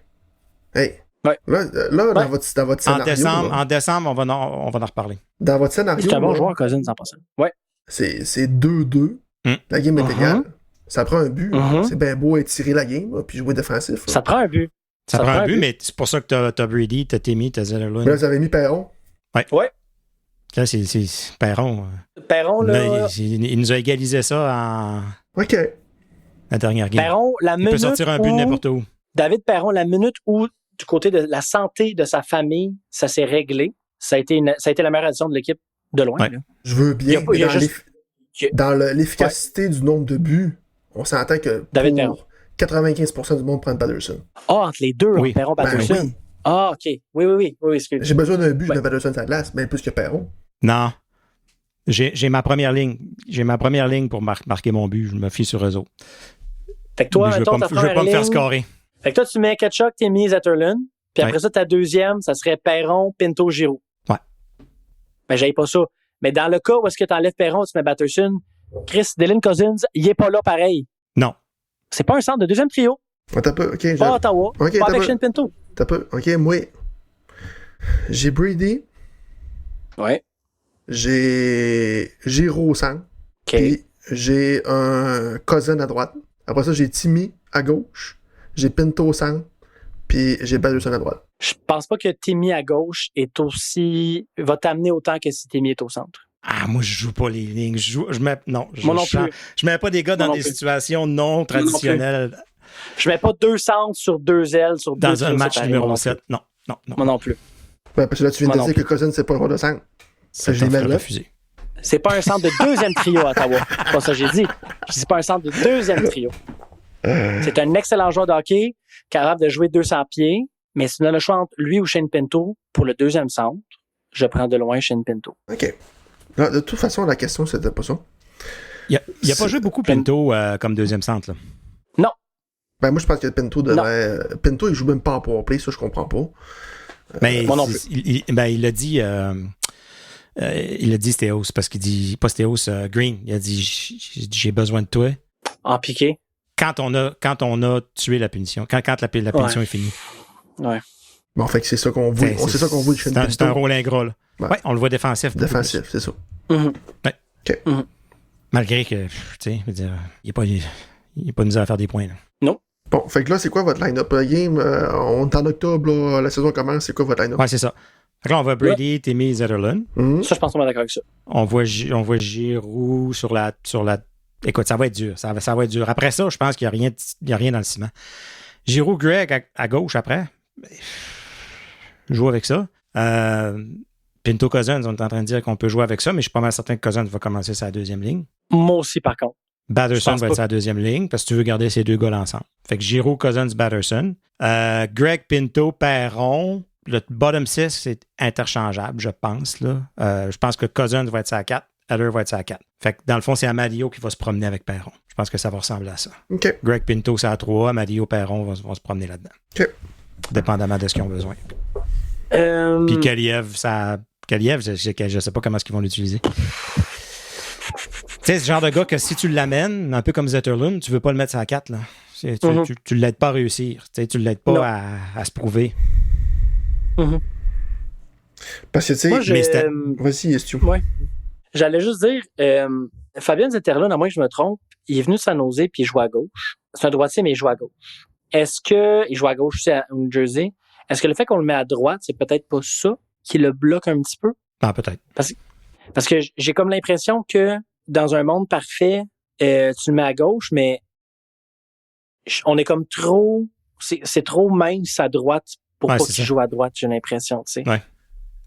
S1: Là,
S3: dans votre scénario.
S1: En décembre, on va en reparler.
S3: Dans votre scénario.
S2: C'est un bon joueur, Cousins, en passant. Ouais.
S3: C'est 2-2. La game est égale. Ça prend un but. C'est bien beau étirer la game, puis jouer défensif.
S2: Ça prend un but.
S1: Ça prend un but, mais c'est pour ça que t'as Brady, t'as Timmy, t'as Zetterlund.
S3: Là, vous avez mis Perron.
S2: Ouais.
S1: Là, c'est Perron.
S2: Perron, là.
S1: Il nous a égalisé ça
S3: OK.
S1: la dernière game.
S2: Perron, la minute.
S1: Il peut sortir un but de n'importe où.
S2: David Perron, la minute où, du côté de la santé de sa famille, ça s'est réglé, ça a été la meilleure addition de l'équipe de loin. Ouais.
S3: Je veux bien. Dans l'efficacité du nombre de buts, on s'entend que
S2: David Perron.
S3: 95% du monde prend Patterson.
S2: Entre les deux, oui. Perron, Patterson.
S3: Oui.
S2: OK. Oui, excuse.
S3: J'ai besoin d'un but, je mets Patterson sur la glace, bien plus que Perron.
S1: Non. J'ai ma première ligne. J'ai ma première ligne pour marquer mon but. Je me fie sur eux autres.
S2: Fait que toi,
S1: je veux pas me faire scorer.
S2: Fait que toi, tu mets Ketchuk, Timmy, Zetterlund. Puis après ça, ta deuxième, ça serait Perron, Pinto, Giroux.
S1: Ouais.
S2: Ben, j'aille pas ça. Mais dans le cas où est-ce que tu enlèves Perron, tu mets Batterson, Chris, Dylan Cousins, il est pas là pareil.
S1: Non.
S2: C'est pas un centre de deuxième trio.
S3: T'as peu, OK.
S2: Pas Ottawa.
S3: Okay,
S2: pas avec Shane Pinto.
S3: T'as peu. OK, moi, j'ai Brady.
S2: Ouais.
S3: J'ai Giroux au centre.
S2: OK.
S3: Puis j'ai un Cousin à droite. Après ça, j'ai Timmy à gauche. J'ai Pinto au centre. Puis j'ai Batterson à droite.
S2: Je pense pas que Timmy à gauche va t'amener autant que si Timmy est au centre.
S1: Ah, moi, je joue pas les lignes.
S2: Moi non plus.
S1: Je mets pas des gars dans des situations non traditionnelles.
S2: Je mets pas deux centres sur deux ailes sur deux
S1: dans un match numéro 7. Non.
S2: Moi non plus.
S3: Ouais, parce que là, tu viens de dire que Cousin, c'est pas le rôle de centre.
S1: Je l'ai mal refusé.
S2: C'est pas un centre de deuxième trio à Ottawa. C'est pas ça que j'ai dit. C'est pas un centre de deuxième trio. C'est un excellent joueur de hockey, capable de jouer 200 pieds, mais si on a le choix entre lui ou Shane Pinto pour le deuxième centre, je prends de loin Shane Pinto.
S3: OK. Là, de toute façon, la question, c'était pas ça.
S1: Il a pas joué beaucoup Pinto comme deuxième centre, là.
S2: Non.
S3: Ben, moi, je pense que Pinto devrait... Pinto, il joue même pas en powerplay, ça, je comprends pas.
S1: Mais
S2: moi non plus.
S1: Il a dit... il a dit Stéos, parce qu'il dit... Pas Stéos, Green. Il a dit « J'ai besoin de toi. »
S2: En piqué.
S1: Quand on a tué la punition. Quand la punition est finie.
S2: Ouais.
S3: Bon, fait que c'est ça qu'on voit. C'est ça qu'on voit de Shane Pinto.
S1: C'est un rôle ingrat, là. Ouais, on le voit défensif.
S3: Défensif, c'est ça.
S2: Mm-hmm.
S3: Ouais. OK.
S2: Mm-hmm.
S1: Malgré que, tu sais, il n'est pas nous à faire des points, là.
S2: Non.
S3: Bon, fait que là, c'est quoi votre line-up? Game, on est en octobre, là, la saison commence, c'est quoi votre line-up?
S1: Ouais, c'est ça. Fait que là, on voit Brady, Timmy, Zetterlund.
S3: Mm-hmm.
S2: Ça, je pense qu'on est d'accord avec ça.
S1: On voit Giroux sur la... Écoute, ça va être dur. Ça va être dur. Après ça, je pense qu'il n'y a rien dans le ciment. Giroux, Greg à gauche après. Joue avec ça. Pinto, Cousins, on est en train de dire qu'on peut jouer avec ça, mais je suis pas mal certain que Cousins va commencer sa deuxième ligne.
S2: Moi aussi, par contre.
S1: Batterson va être sa deuxième ligne parce que tu veux garder ces deux gars ensemble. Fait que Giroux, Cousins, Batterson. Greg, Pinto, Perron. Le bottom 6, c'est interchangeable, je pense. Là. Je pense que Cousins va être sa 4. Heller va être sa 4. Fait que dans le fond, c'est Amadio qui va se promener avec Perron. Je pense que ça va ressembler à ça.
S3: OK.
S1: Greg Pinto, c'est à 3. Amadio, Perron vont se promener là-dedans.
S3: OK.
S1: Dépendamment de ce qu'ils ont besoin. Puis Kaliev, je sais pas comment est-ce qu'ils vont l'utiliser. Tu sais, ce genre de gars que si tu l'amènes, un peu comme Zetterlund, tu veux pas le mettre à 4. Là. Tu l'aides pas à réussir. Tu l'aides pas à se prouver.
S2: Mm-hmm.
S3: Parce que, tu sais, vas-y, Stu.
S2: Ouais. J'allais juste dire, Fabien Zetterlund, à moins que je me trompe, il est venu de San Jose puis il joue à gauche. C'est un droitier, mais il joue à gauche. Est-ce qu'il joue à gauche aussi à New Jersey? Est-ce que le fait qu'on le met à droite, c'est peut-être pas ça qui le bloque un petit peu?
S1: Ah, peut-être.
S2: Parce que j'ai comme l'impression que dans un monde parfait, tu le mets à gauche, mais on est comme trop... C'est trop mince à droite pour pas qu'il joue à droite, j'ai l'impression, tu sais.
S1: Ouais.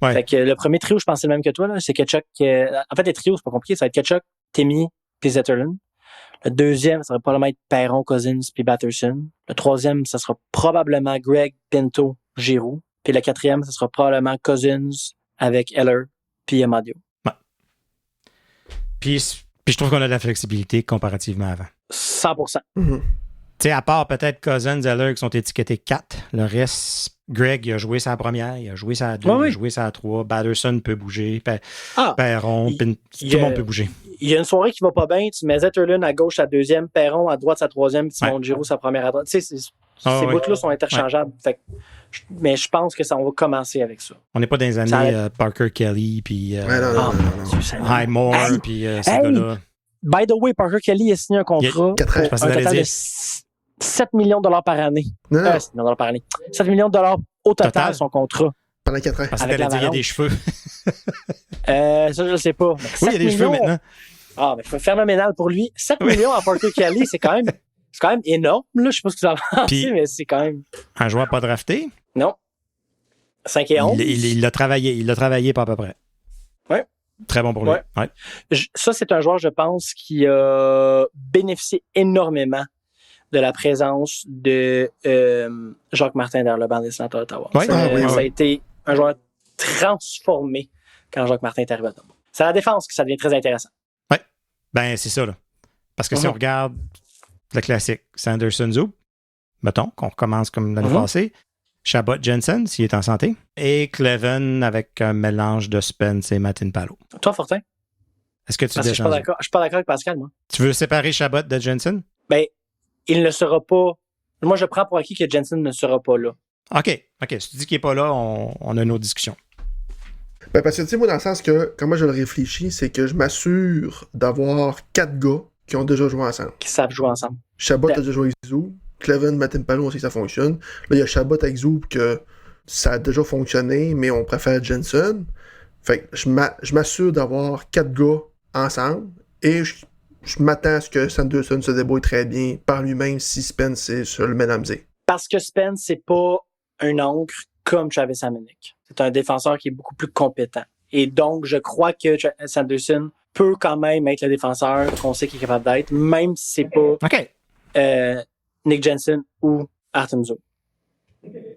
S1: Ouais.
S2: Fait que le premier trio, je pense c'est le même que toi, là. C'est Ketchuk. En fait, les trios, c'est pas compliqué. Ça va être Ketchuk, Timmy, puis Zetterlund. Le deuxième, ça va probablement être Perron, Cousins, puis Batterson. Le troisième, ça sera probablement Greg, Pinto, Giroux. Puis le quatrième, ça sera probablement Cousins avec Heller, puis Amadio.
S1: Ouais. Puis je trouve qu'on a de la flexibilité comparativement avant.
S2: 100%.
S3: Mm-hmm.
S1: Tu sais, à part peut-être Cousins, Heller qui sont étiquetés 4, le reste, Greg, il a joué sa première, il a joué sa 2,
S2: Oui,
S1: il a
S2: oui.
S1: joué sa 3. Batterson peut bouger.
S2: Ah,
S1: Perron,
S2: il-
S1: tout
S2: il y
S1: le
S2: a-
S1: monde peut bouger.
S2: il y a une soirée qui va pas bien, tu mets Zetterlund à gauche sa deuxième, Perron à droite sa troisième, puis Simon Giroux sa première à droite. Tu sais,
S1: Ah,
S2: ces
S1: ouais.
S2: bouts-là sont interchangeables. Fait que mais je pense que ça, on va commencer avec ça.
S1: On n'est pas dans les
S2: Ça
S1: années Parker Kelly, puis
S3: non,
S2: Ah,
S3: non.
S2: mon Dieu, Seigneur.
S1: Highmore,
S2: Hey!
S1: puis ces
S2: Hey!
S1: gars-là.
S2: By the way, Parker Kelly a signé un contrat
S3: Quatre ans.
S1: Je pensais
S2: un
S1: d'aller
S2: total de
S1: dire.
S2: 7 millions de dollars par année.
S3: Non, non,
S2: 7 millions de dollars par année. 7 millions de dollars au total,
S1: Total?
S2: son contrat.
S3: pendant 4 ans.
S1: Parce que
S2: Avec
S1: t'allais dire, il y a
S2: l'Avalanche.
S1: des cheveux.
S2: Ça, je ne sais pas. Mais
S1: Oui, il y a
S2: 7
S1: des cheveux
S2: millions,
S1: maintenant.
S2: Ah, mais phénoménal pour lui. 7
S1: Oui.
S2: millions à Parker Kelly, c'est quand même énorme. Là. Je sais pas ce que vous en pensez,
S1: Puis-
S2: mais c'est quand même.
S1: Un joueur pas drafté,
S2: Non. 5 et 11.
S1: il l'a travaillé. Il l'a travaillé pas à peu près.
S2: Ouais.
S1: Très bon pour lui.
S2: Ouais.
S1: Ouais.
S2: Ça, c'est un joueur, je pense, qui a bénéficié énormément de la présence de Jacques Martin dans le banc des Sénateurs d'Ottawa.
S1: Ouais.
S2: Ça,
S3: Oui,
S2: ça
S3: oui.
S2: a été un joueur transformé quand Jacques Martin est arrivé à Ottawa. C'est à la défense que ça devient très intéressant.
S1: Ben, c'est ça, là. Parce que si
S2: Mhm.
S1: on regarde le classique, Sanderson Zoub, mettons, qu'on recommence comme l'année
S2: Mhm.
S1: passée, Chabot Jensen, s'il est en santé, et Cleven avec un mélange de Spence et Martin Palo.
S2: Toi, Fortin?
S1: Est-ce que tu
S2: Parce que je
S1: déchanges?
S2: suis pas d'accord avec Pascal, moi.
S1: Tu veux séparer Chabot de Jensen?
S2: Ben, il ne sera pas. Moi, je prends pour acquis que Jensen ne sera pas là.
S1: OK. Si tu dis qu'il n'est pas là, on a une autre discussion.
S3: Ben, parce que, tu sais, moi, dans le sens que, comment je le réfléchis, c'est que je m'assure d'avoir 4 gars qui ont déjà joué ensemble.
S2: Qui savent jouer ensemble.
S3: Chabot a
S2: Ben-
S3: déjà joué avec Zoub. Cleven, Martin Palo, on sait que ça fonctionne. Là, il y a Chabot avec Zoub que ça a déjà fonctionné, mais on préfère Jensen. Fait que je m'assure d'avoir 4 gars ensemble et je m'attends à ce que Sanderson se débrouille très bien par lui-même si Spence se le met à mzé.
S2: Parce que Spence, c'est pas un encre comme Travis Hamonic. C'est un défenseur qui est beaucoup plus compétent. Et donc, je crois que Sanderson peut quand même être le défenseur qu'on sait qu'il est capable d'être, même si c'est pas
S1: OK.
S2: Nick Jensen ou Artem Zoub.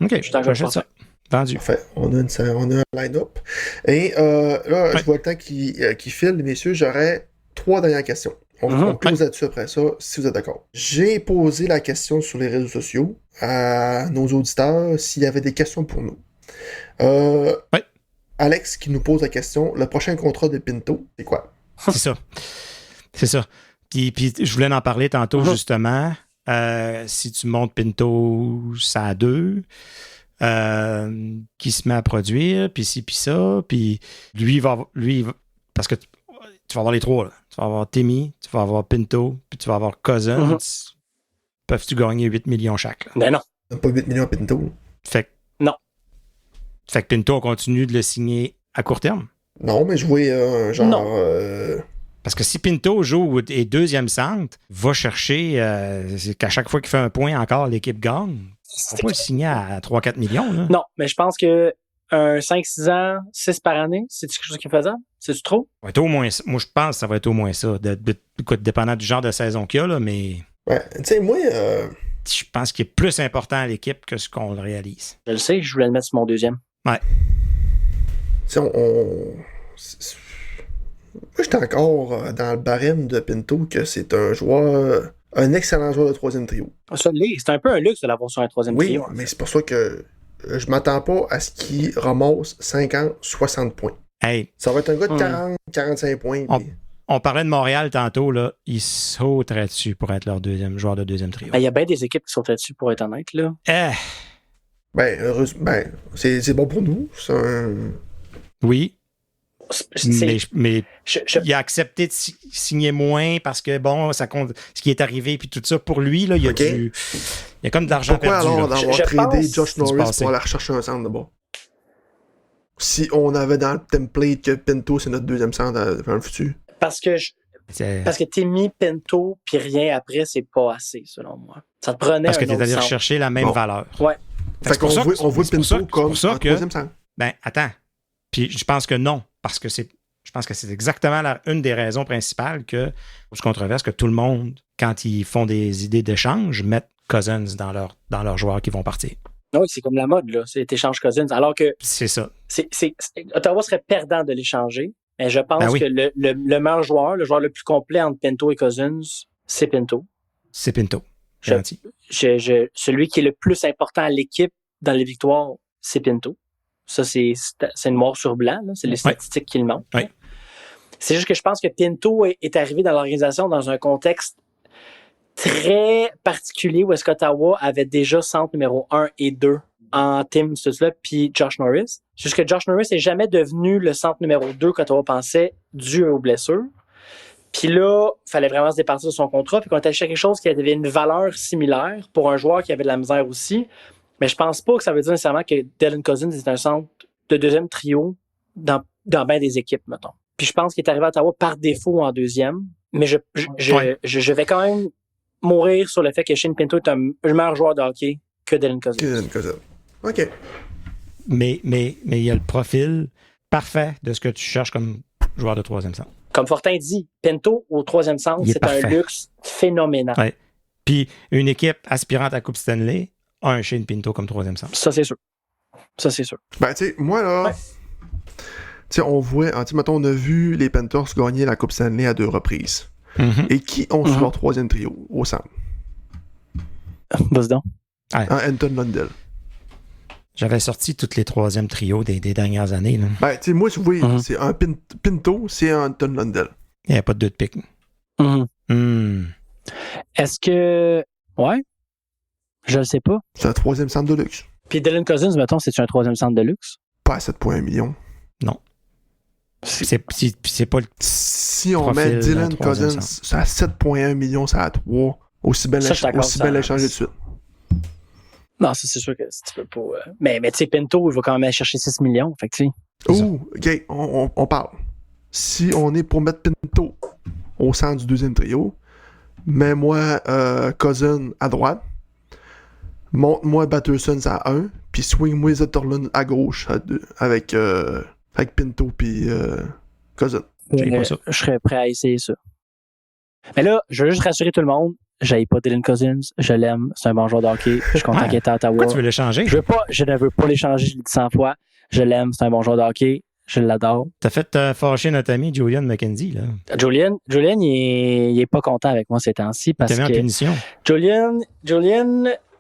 S1: OK.
S2: Je suis d'accord
S1: J'achète
S2: avec
S1: ça. Vendu.
S3: Parfait. On a un line-up. Et là,
S1: Ouais.
S3: je vois le temps qui file, messieurs. J'aurais 3 dernières questions. On close là-dessus après ça, si vous êtes d'accord. J'ai posé la question sur les réseaux sociaux à nos auditeurs s'il y avait des questions pour nous.
S1: Ouais.
S3: Alex qui nous pose la question, le prochain contrat de Pinto, c'est quoi?
S1: C'est ça. C'est ça. Puis je voulais en parler tantôt, justement. Si tu montes Pinto, ça a 2. Qui se met à produire, puis ci, puis ça. Puis lui, parce que tu vas avoir les 3. Là. Tu vas avoir Timmy, tu vas avoir Pinto, puis tu vas avoir Cousins. Peuvent-tu gagner 8 millions chaque? Là?
S2: Ben non.
S3: On n'a pas 8 millions à Pinto.
S1: Fait que,
S2: Non.
S1: Fait que Pinto, on continue de le signer à court terme.
S3: Non, mais jouer un genre...
S2: Non.
S1: Parce que si Pinto joue et deuxième centre, va chercher, c'est qu'à chaque fois qu'il fait un point encore, l'équipe gagne. On va pas le signer à 3-4 millions. Là.
S2: Non, mais je pense que un 5-6 ans, 6 par année, c'est quelque chose qui est faisable? C'est-tu trop?
S1: Ça va être au moins ça. Moi, je pense que ça va être au moins ça. Écoute, dépendant du genre de saison qu'il y a, là, mais
S3: Ouais, tu sais, moi...
S1: je pense qu'il est plus important à l'équipe que ce qu'on le réalise.
S2: Je le sais, je voulais le mettre sur mon deuxième.
S3: Tu sais, moi, j'étais encore dans le barème de Pinto que c'est un joueur... Un excellent joueur de troisième trio.
S2: Ça l'est. C'est un peu un luxe de l'avoir sur un troisième
S3: Oui,
S2: trio.
S3: mais c'est pour ça que je m'attends pas à ce qu'il ramasse 50, 60 points.
S1: Hey,
S3: Ça va être un gars de 40, 45 points. puis-
S1: on parlait de Montréal tantôt, là. Ils sauteraient dessus pour être leur joueur de deuxième trio.
S2: Ben, il y a bien des équipes qui sont là-dessus, pour être honnête. Là.
S3: Ben, heureusement, c'est bon pour nous. C'est un...
S1: Oui,
S2: C'est-
S1: mais
S2: je-
S1: il a accepté de signer moins parce que, bon, ça compte ce qui est arrivé, puis tout ça. Pour lui, là, il y a
S3: Ok.
S1: il y a comme de l'argent
S3: Pourquoi
S1: perdu.
S3: alors
S1: Là.
S3: d'avoir
S2: Je
S3: tradé
S2: pense-
S3: Josh
S1: du
S3: Norris
S1: passé.
S3: pour aller rechercher un centre de bas? Si on avait dans le template que Pinto, c'est notre deuxième centre dans le futur.
S2: parce que
S1: C'est-
S2: parce que Timmy, Pinto, puis rien après, c'est pas assez, selon moi. Ça te prenait
S1: Parce que
S2: un
S1: tu es
S2: autre
S1: allé
S2: centre.
S1: rechercher la même
S3: Bon.
S1: valeur.
S2: Ouais.
S3: Fait qu'on voit, on voit
S1: c'est pour ça
S3: Pinto
S1: que-
S3: comme
S1: c'est pour ça
S3: un
S1: que-
S3: troisième centre.
S1: Ben, attends. Puis je pense que non, parce que je pense que c'est exactement une des raisons principales que, je controverse, que tout le monde, quand ils font des idées d'échange, mettent Cousins dans leurs joueurs qui vont partir.
S2: Oui, c'est comme la mode, là. C'est échange Cousins. Alors que
S1: C'est ça.
S2: Ottawa serait perdant de l'échanger. Mais je pense
S1: Ben oui.
S2: que le meilleur joueur, le joueur le plus complet entre Pinto et Cousins, c'est Pinto.
S1: C'est Pinto.
S2: Je-
S1: Gentil.
S2: Celui qui est le plus important à l'équipe dans les victoires, c'est Pinto. Ça, c'est noir sur blanc. Là. C'est les statistiques qui le montrent.
S1: Oui.
S2: C'est juste que je pense que Pinto est arrivé dans l'organisation dans un contexte très particulier où est-ce qu'Ottawa avait déjà centre numéro 1 et 2 en Tim Stutzla puis Josh Norris. C'est juste que Josh Norris n'est jamais devenu le centre numéro 2 qu'Ottawa pensait dû aux blessures. Puis là, il fallait vraiment se départir de son contrat. Puis qu'on était cherché quelque chose qui avait une valeur similaire pour un joueur qui avait de la misère aussi. Mais je pense pas que ça veut dire nécessairement que Dylan Cousins est un centre de deuxième trio dans bien des équipes, mettons. Puis je pense qu'il est arrivé à Ottawa par défaut en deuxième. Mais je vais quand même mourir sur le fait que Shane Pinto est un meilleur joueur de hockey que Dylan Cousins.
S3: OK.
S1: Mais il y a le profil parfait de ce que tu cherches comme joueur de troisième centre.
S2: Comme Fortin dit, Pinto au troisième centre, c'est un luxe phénoménal.
S1: Ouais. Puis une équipe aspirante à Coupe Stanley a un Shane Pinto comme troisième centre.
S2: Ça, c'est sûr.
S3: Ben, tu sais, moi, là, tu sais, on voit, mettons, on a vu les Panthers gagner la Coupe Stanley à 2 reprises.
S1: Mm-hmm.
S3: Et qui ont sur leur troisième trio au centre?
S2: Vas-y donc.
S3: Anton Lundell.
S1: J'avais sorti tous les troisièmes trios des dernières années. Là.
S3: Ben, tu sais, moi, vous voyez, c'est un Pinto, c'est un Anton Lundell.
S1: Il n'y a pas de 2 de pique.
S2: Est-ce que... Ouais? Je le sais pas.
S3: C'est un troisième centre de luxe.
S2: Puis Dylan Cousins, mettons, c'est-tu un troisième centre de luxe?
S3: Pas à 7,1 millions.
S1: Non. C'est pas le...
S3: Si on met Dylan Cousins à 7,1 millions, ça à 3. Aussi bien l'échanger de suite.
S2: Non, ça, c'est sûr que tu peux pas... Mais tu sais, Pinto, il va quand même aller chercher 6 millions. Fait que, tu sais...
S3: OK, on parle. Si on est pour mettre Pinto au centre du deuxième trio, mets-moi Cousin à droite, monte-moi Batterson à 1, puis swing-moi Zetterlund à gauche avec Pinto puis Cousin.
S2: Je serais prêt à essayer ça. Mais là, je veux juste rassurer tout le monde. J'aille pas Dylan Cousins, je l'aime, c'est un bon joueur de hockey, je suis content qu'il est à Ottawa.
S1: Pourquoi tu veux l'échanger?
S2: Je ne veux pas l'échanger, je l'ai dit 100 fois. Je l'aime, c'est un bon joueur de hockey, je l'adore.
S1: T'as fait fâcher notre ami Julian McKenzie, là.
S2: Julian, il est pas content avec moi ces temps-ci parce
S1: que... en punition.
S2: Julian,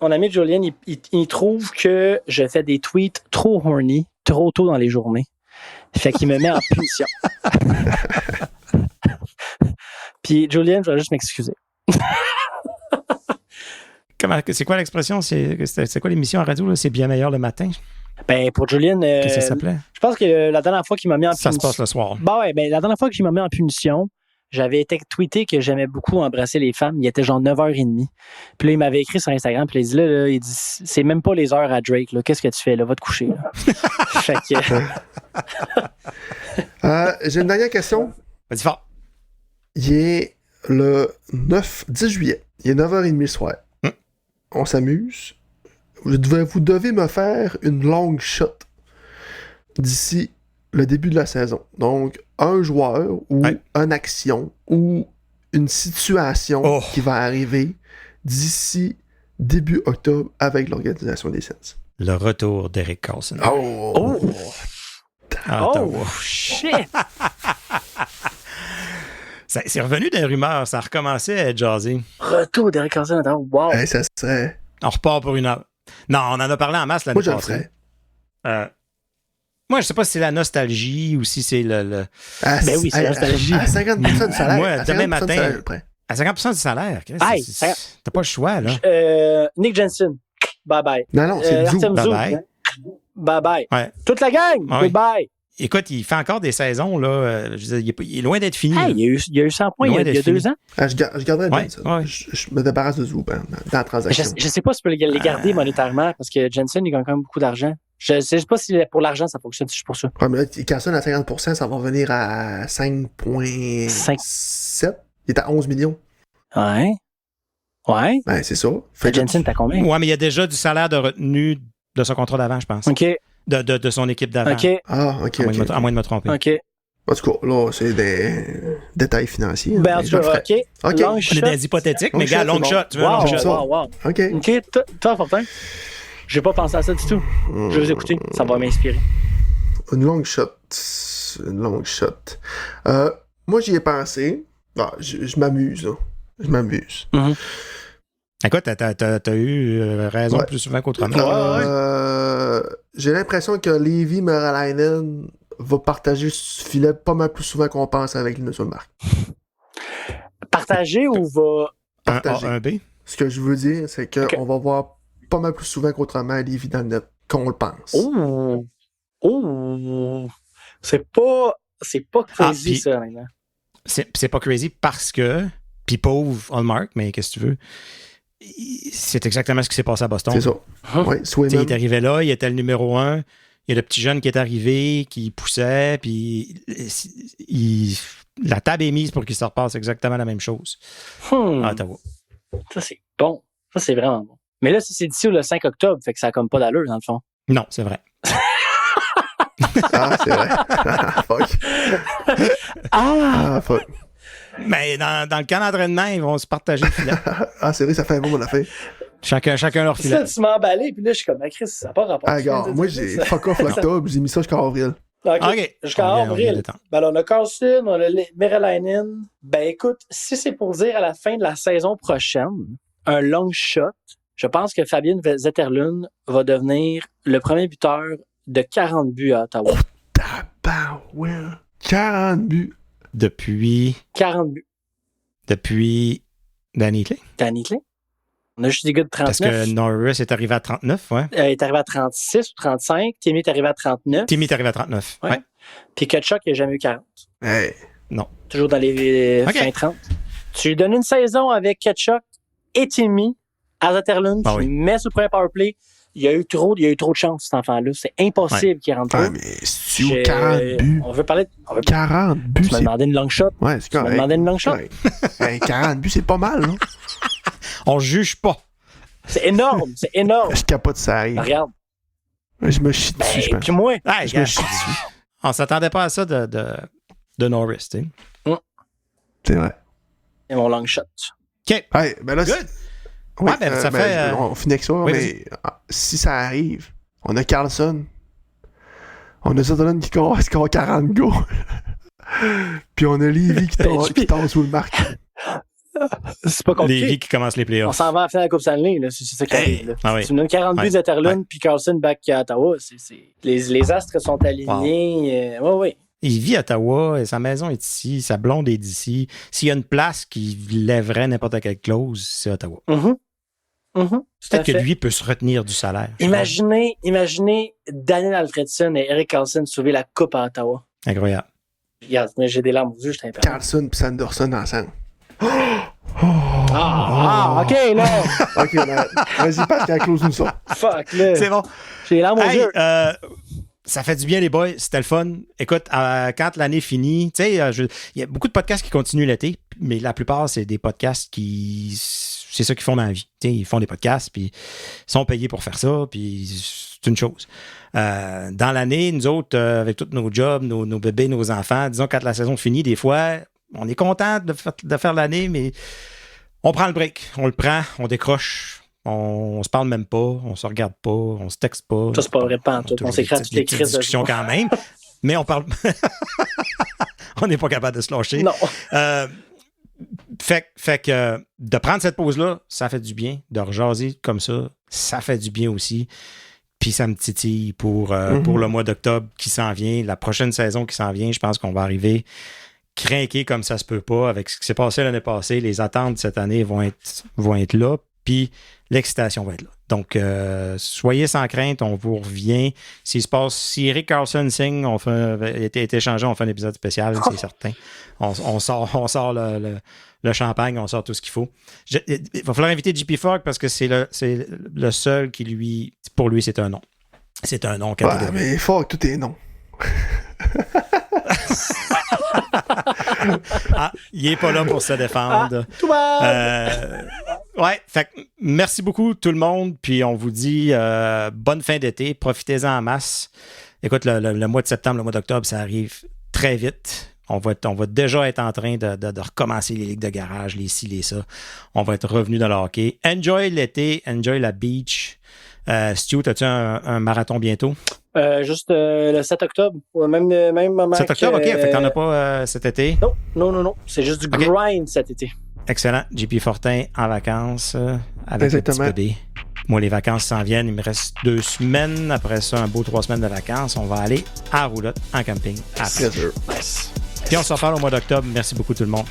S2: mon ami Julian, il trouve que je fais des tweets trop horny, trop tôt dans les journées. Fait qu'il me met en punition. Puis Julian, je vais juste m'excuser.
S1: C'est quoi l'expression? C'est quoi l'émission à radio? Là? C'est bien meilleur le matin?
S2: Ben, pour Julian,
S1: qu'est-ce que ça s'appelait?
S2: Je pense que la dernière fois qu'il m'a mis en punition...
S1: Ça se passe le soir.
S2: La dernière fois qu'il m'a mis en punition, j'avais été tweeté que j'aimais beaucoup embrasser les femmes. Il était genre 9h30. Puis là, il m'avait écrit sur Instagram. Puis il dit, il dit, c'est même pas les heures à Drake. Là. Qu'est-ce que tu fais là? Va te coucher. Là. Fait que...
S3: j'ai une dernière question.
S1: Vas-y fort.
S3: Il est le 10 juillet. Il est 9h30 le soir. On s'amuse. Vous devez me faire une long shot d'ici le début de la saison. Donc, un joueur ou une action ou une situation qui va arriver d'ici début octobre avec l'organisation des Sens.
S1: Le retour d'Eric Carlson.
S2: Shit!
S1: C'est revenu des rumeurs, ça a recommencé à être jasé.
S2: Retour d'Eric Carlson, wow!
S3: Ça serait...
S1: On repart pour une heure. Non, on en a parlé en masse l'année passée.
S3: Moi, je le ferais.
S1: Moi, je sais pas si c'est la nostalgie ou si c'est le...
S2: Ben oui, c'est la nostalgie.
S3: À 50% du salaire.
S1: Moi, demain matin,
S3: à
S1: 50% du salaire. T'as pas le choix, là.
S2: Nick Jensen, bye-bye.
S3: Non, c'est Zou.
S2: Bye-bye.
S1: Ouais.
S2: Toute la gang, goodbye.
S1: Écoute, il fait encore des saisons, là. Je veux dire, il est loin d'être fini.
S2: Il y a eu 100 points il y a 2 ans.
S3: Je garderais Jensen. Je me débarrasse de Zou dans la transaction.
S2: Je sais pas si tu peux les garder monétairement parce que Jensen, il gagne quand même beaucoup d'argent. Je sais pas si pour l'argent, ça fonctionne juste pour ça.
S3: Ouais, mais là, Carlson à 50%, ça va revenir à 5,7. Il est à 11 millions.
S2: Ouais.
S3: Ben, c'est ça.
S2: Jensen, t'as combien?
S1: Ouais, mais il y a déjà du salaire de retenue de son contrat d'avant, je pense.
S2: OK.
S1: De son équipe d'avant.
S2: OK.
S3: OK.
S1: À moins de me tromper.
S2: OK.
S3: En tout cas, là, c'est des détails financiers.
S2: Ben, en tout cas, OK.
S1: On est des hypothétiques, mais gars, long shot. Tu veux un long shot?
S2: Wow.
S3: OK.
S2: Toi, Fortin? J'ai pas pensé à ça du tout. Je vais vous écouter. Ça va m'inspirer.
S3: Une long shot. Moi, j'y ai pensé. Je m'amuse, là. Je m'amuse.
S1: Écoute, t'as eu raison
S3: Ouais.
S1: plus souvent qu'autrement.
S3: J'ai l'impression que Levi Meralainen va partager ce filet pas mal plus souvent qu'on pense avec Linus Ullmark.
S2: Partager ou va.
S3: Partager.
S1: Un B?
S3: Ce que je veux dire, c'est qu'on va voir pas mal plus souvent qu'autrement Levi dans le net qu'on le pense.
S2: Oh! Oh! C'est pas crazy,
S1: puis-
S2: ça, maintenant.
S1: C'est pas crazy parce que, puis pauvre Hallmark, mais qu'est-ce que tu veux? C'est exactement ce qui s'est passé à Boston.
S3: C'est ça. Ouais,
S1: Tu sais, il
S3: Swayman.
S1: est arrivé là, il était le numéro 1. Il y a le petit jeune qui est arrivé, qui poussait, puis la table est mise pour qu'il se repasse exactement la même chose à Ottawa.
S2: Ça, c'est bon. Ça, c'est vraiment bon. Mais là, c'est d'ici le 5 octobre, fait que ça a comme pas d'allure, dans le fond.
S1: Non, c'est vrai.
S3: Ah, c'est vrai. Ah, fuck. Ah, fuck.
S1: Mais dans le camp d'entraînement, ils vont se partager le filet.
S3: Ah, c'est vrai, ça fait un bon, mon affaire.
S1: Chacun leur
S2: Ça,
S1: filet.
S2: tu m'as emballé, puis là, je suis comme, Chris, ça n'a pas rapport.
S3: Ah, regarde, moi, j'ai fuck off l'octobre, j'ai mis ça jusqu'en avril.
S2: OK. Jusqu'en
S1: On vient
S2: avril.
S1: détendre.
S2: Ben, là, on a Carlson, on a Merelainen. Ben, écoute, si c'est pour dire à la fin de la saison prochaine, un long shot, je pense que Fabien Zetterlund va devenir le premier buteur de 40 buts à Ottawa.
S3: Tabarouette. 40 buts.
S1: Depuis
S2: 40 buts.
S1: Danny Clay.
S2: Danny Clay. On a juste des gars de 39.
S1: Parce que Norris est arrivé à 39, ouais.
S2: Il est arrivé à 36 ou 35. Timmy est arrivé à 39.
S1: Timmy est arrivé à 39.
S2: Ouais.
S1: Ouais.
S2: Puis Kutchuk, il n'a jamais eu 40.
S3: Hey.
S2: Toujours dans les
S1: OK.
S2: fin 30. Tu lui donnes une saison avec Kutchuk et Timmy à Zetterlund.
S1: Ah
S2: Tu
S1: oui.
S2: le mets sur le premier powerplay. Il y a eu trop de chance, cet enfant-là. C'est impossible qu'il rentre
S3: Ah,
S2: pas.
S3: mais c'est où 40 buts?
S2: On veut parler.
S3: 40 buts,
S2: Tu m'as
S3: c'est...
S2: demandé une long shot.
S3: Ouais, c'est
S2: Tu m'as
S3: correct.
S2: demandé une long shot.
S3: Correct. Hey, 40 buts, c'est pas mal, là.
S1: On juge pas.
S2: C'est énorme. C'est énorme.
S3: Je capote ça arrive.
S2: Ben, regarde.
S3: Je me chie dessus, je
S2: Et
S3: pense.
S2: puis moi,
S1: Hey,
S3: Je me
S1: gars,
S3: chie dessus.
S1: on s'attendait pas à ça de Norris, tu sais.
S3: C'est vrai.
S2: c'est mon long shot.
S1: OK.
S3: Hey, ben là,
S1: Good. Ouais, ben, ça fait,
S3: on finit avec ça,
S1: oui,
S3: mais si ça arrive, on a Carlson. On a Sutherland qui score 40 goals. Puis on a Levy qui tombe sous le marque.
S2: C'est pas compliqué.
S1: Lévis qui commence les
S2: On
S1: playoffs.
S2: s'en va à la fin de la Coupe Stanley, là. C'est ça qui arrive, là.
S1: Ah oui.
S2: Tu me donnes 40 buts
S1: Ouais.
S2: Zetterlund puis Carlson back à Ottawa. Les astres sont alignés. Oui.
S1: Il vit à Ottawa, et sa maison est ici, sa blonde est d'ici. S'il y a une place qui lèverait n'importe quelle clause, c'est Ottawa. Peut-être que lui peut se retenir du salaire.
S2: Imaginez Daniel Alfredson et Eric Carlson sauver la Coupe à Ottawa.
S1: Incroyable.
S2: Regarde, j'ai des larmes aux yeux, je t'imprime.
S3: Carlson et Sanderson ensemble.
S2: OK, là.
S3: Ok, ben, vas-y, Pascal, close-nous ça.
S2: Fuck, là.
S1: C'est bon.
S2: J'ai les larmes aux
S1: Hey,
S2: yeux.
S1: ça fait du bien, les boys. C'était le fun. Écoute, quand l'année finit, tu sais, il y a beaucoup de podcasts qui continuent l'été, mais la plupart, c'est des podcasts c'est ça qu'ils font dans la vie. Tu sais, ils font des podcasts, puis ils sont payés pour faire ça, puis c'est une chose. Dans l'année, nous autres, avec tous nos jobs, nos bébés, nos enfants, disons, quand la saison finit, des fois, on est content de faire l'année, mais on prend le break. On le prend, on décroche. On se parle même pas, on se regarde pas, on se texte pas.
S2: Ça, c'est pas vrai, pas en tout. On s'écrit toutes les
S1: petites
S2: crises de
S1: discussions quand même, mais on parle. On n'est pas capable de se lâcher.
S2: Non.
S1: Fait que de prendre cette pause-là, ça fait du bien. De rejaser comme ça fait du bien aussi. Puis ça me titille pour le mois d'octobre qui s'en vient, la prochaine saison qui s'en vient. Je pense qu'on va arriver craqué comme ça se peut pas avec ce qui s'est passé l'année passée. Les attentes de cette année vont être là. Puis l'excitation va être là. Donc, soyez sans crainte, on vous revient. Si Eric Carlson signe, est échangé, on fait un épisode spécial, c'est certain. On sort le champagne, on sort tout ce qu'il faut. Il va falloir inviter JP Fogg parce que c'est le seul qui, pour lui, c'est un nom. C'est un nom catégorique.
S3: Ouais, mais Fogg, tout est non.
S1: Il est pas là pour se défendre.
S2: Tout mal.
S1: Ouais, fait que merci beaucoup tout le monde, puis on vous dit bonne fin d'été, profitez-en en masse. Écoute, le mois de septembre, le mois d'octobre, ça arrive très vite. On va déjà être en train de recommencer les ligues de garage, les ci, les ça. On va être revenu dans le hockey. Enjoy l'été, enjoy la beach. Stu, as-tu un marathon bientôt?
S2: Juste le 7 octobre. Même moment
S1: 7 octobre, OK. Fait que t'en as pas cet été?
S2: Non. C'est juste du grind cet été.
S1: Excellent. JP Fortin en vacances avec le petit bébé. Moi, les vacances s'en viennent. Il me reste 2 semaines. Après ça, un beau 3 semaines de vacances. On va aller à Roulotte en camping.
S3: Bien sûr.
S2: Nice.
S1: Puis on se reparle au mois d'octobre. Merci beaucoup tout le monde.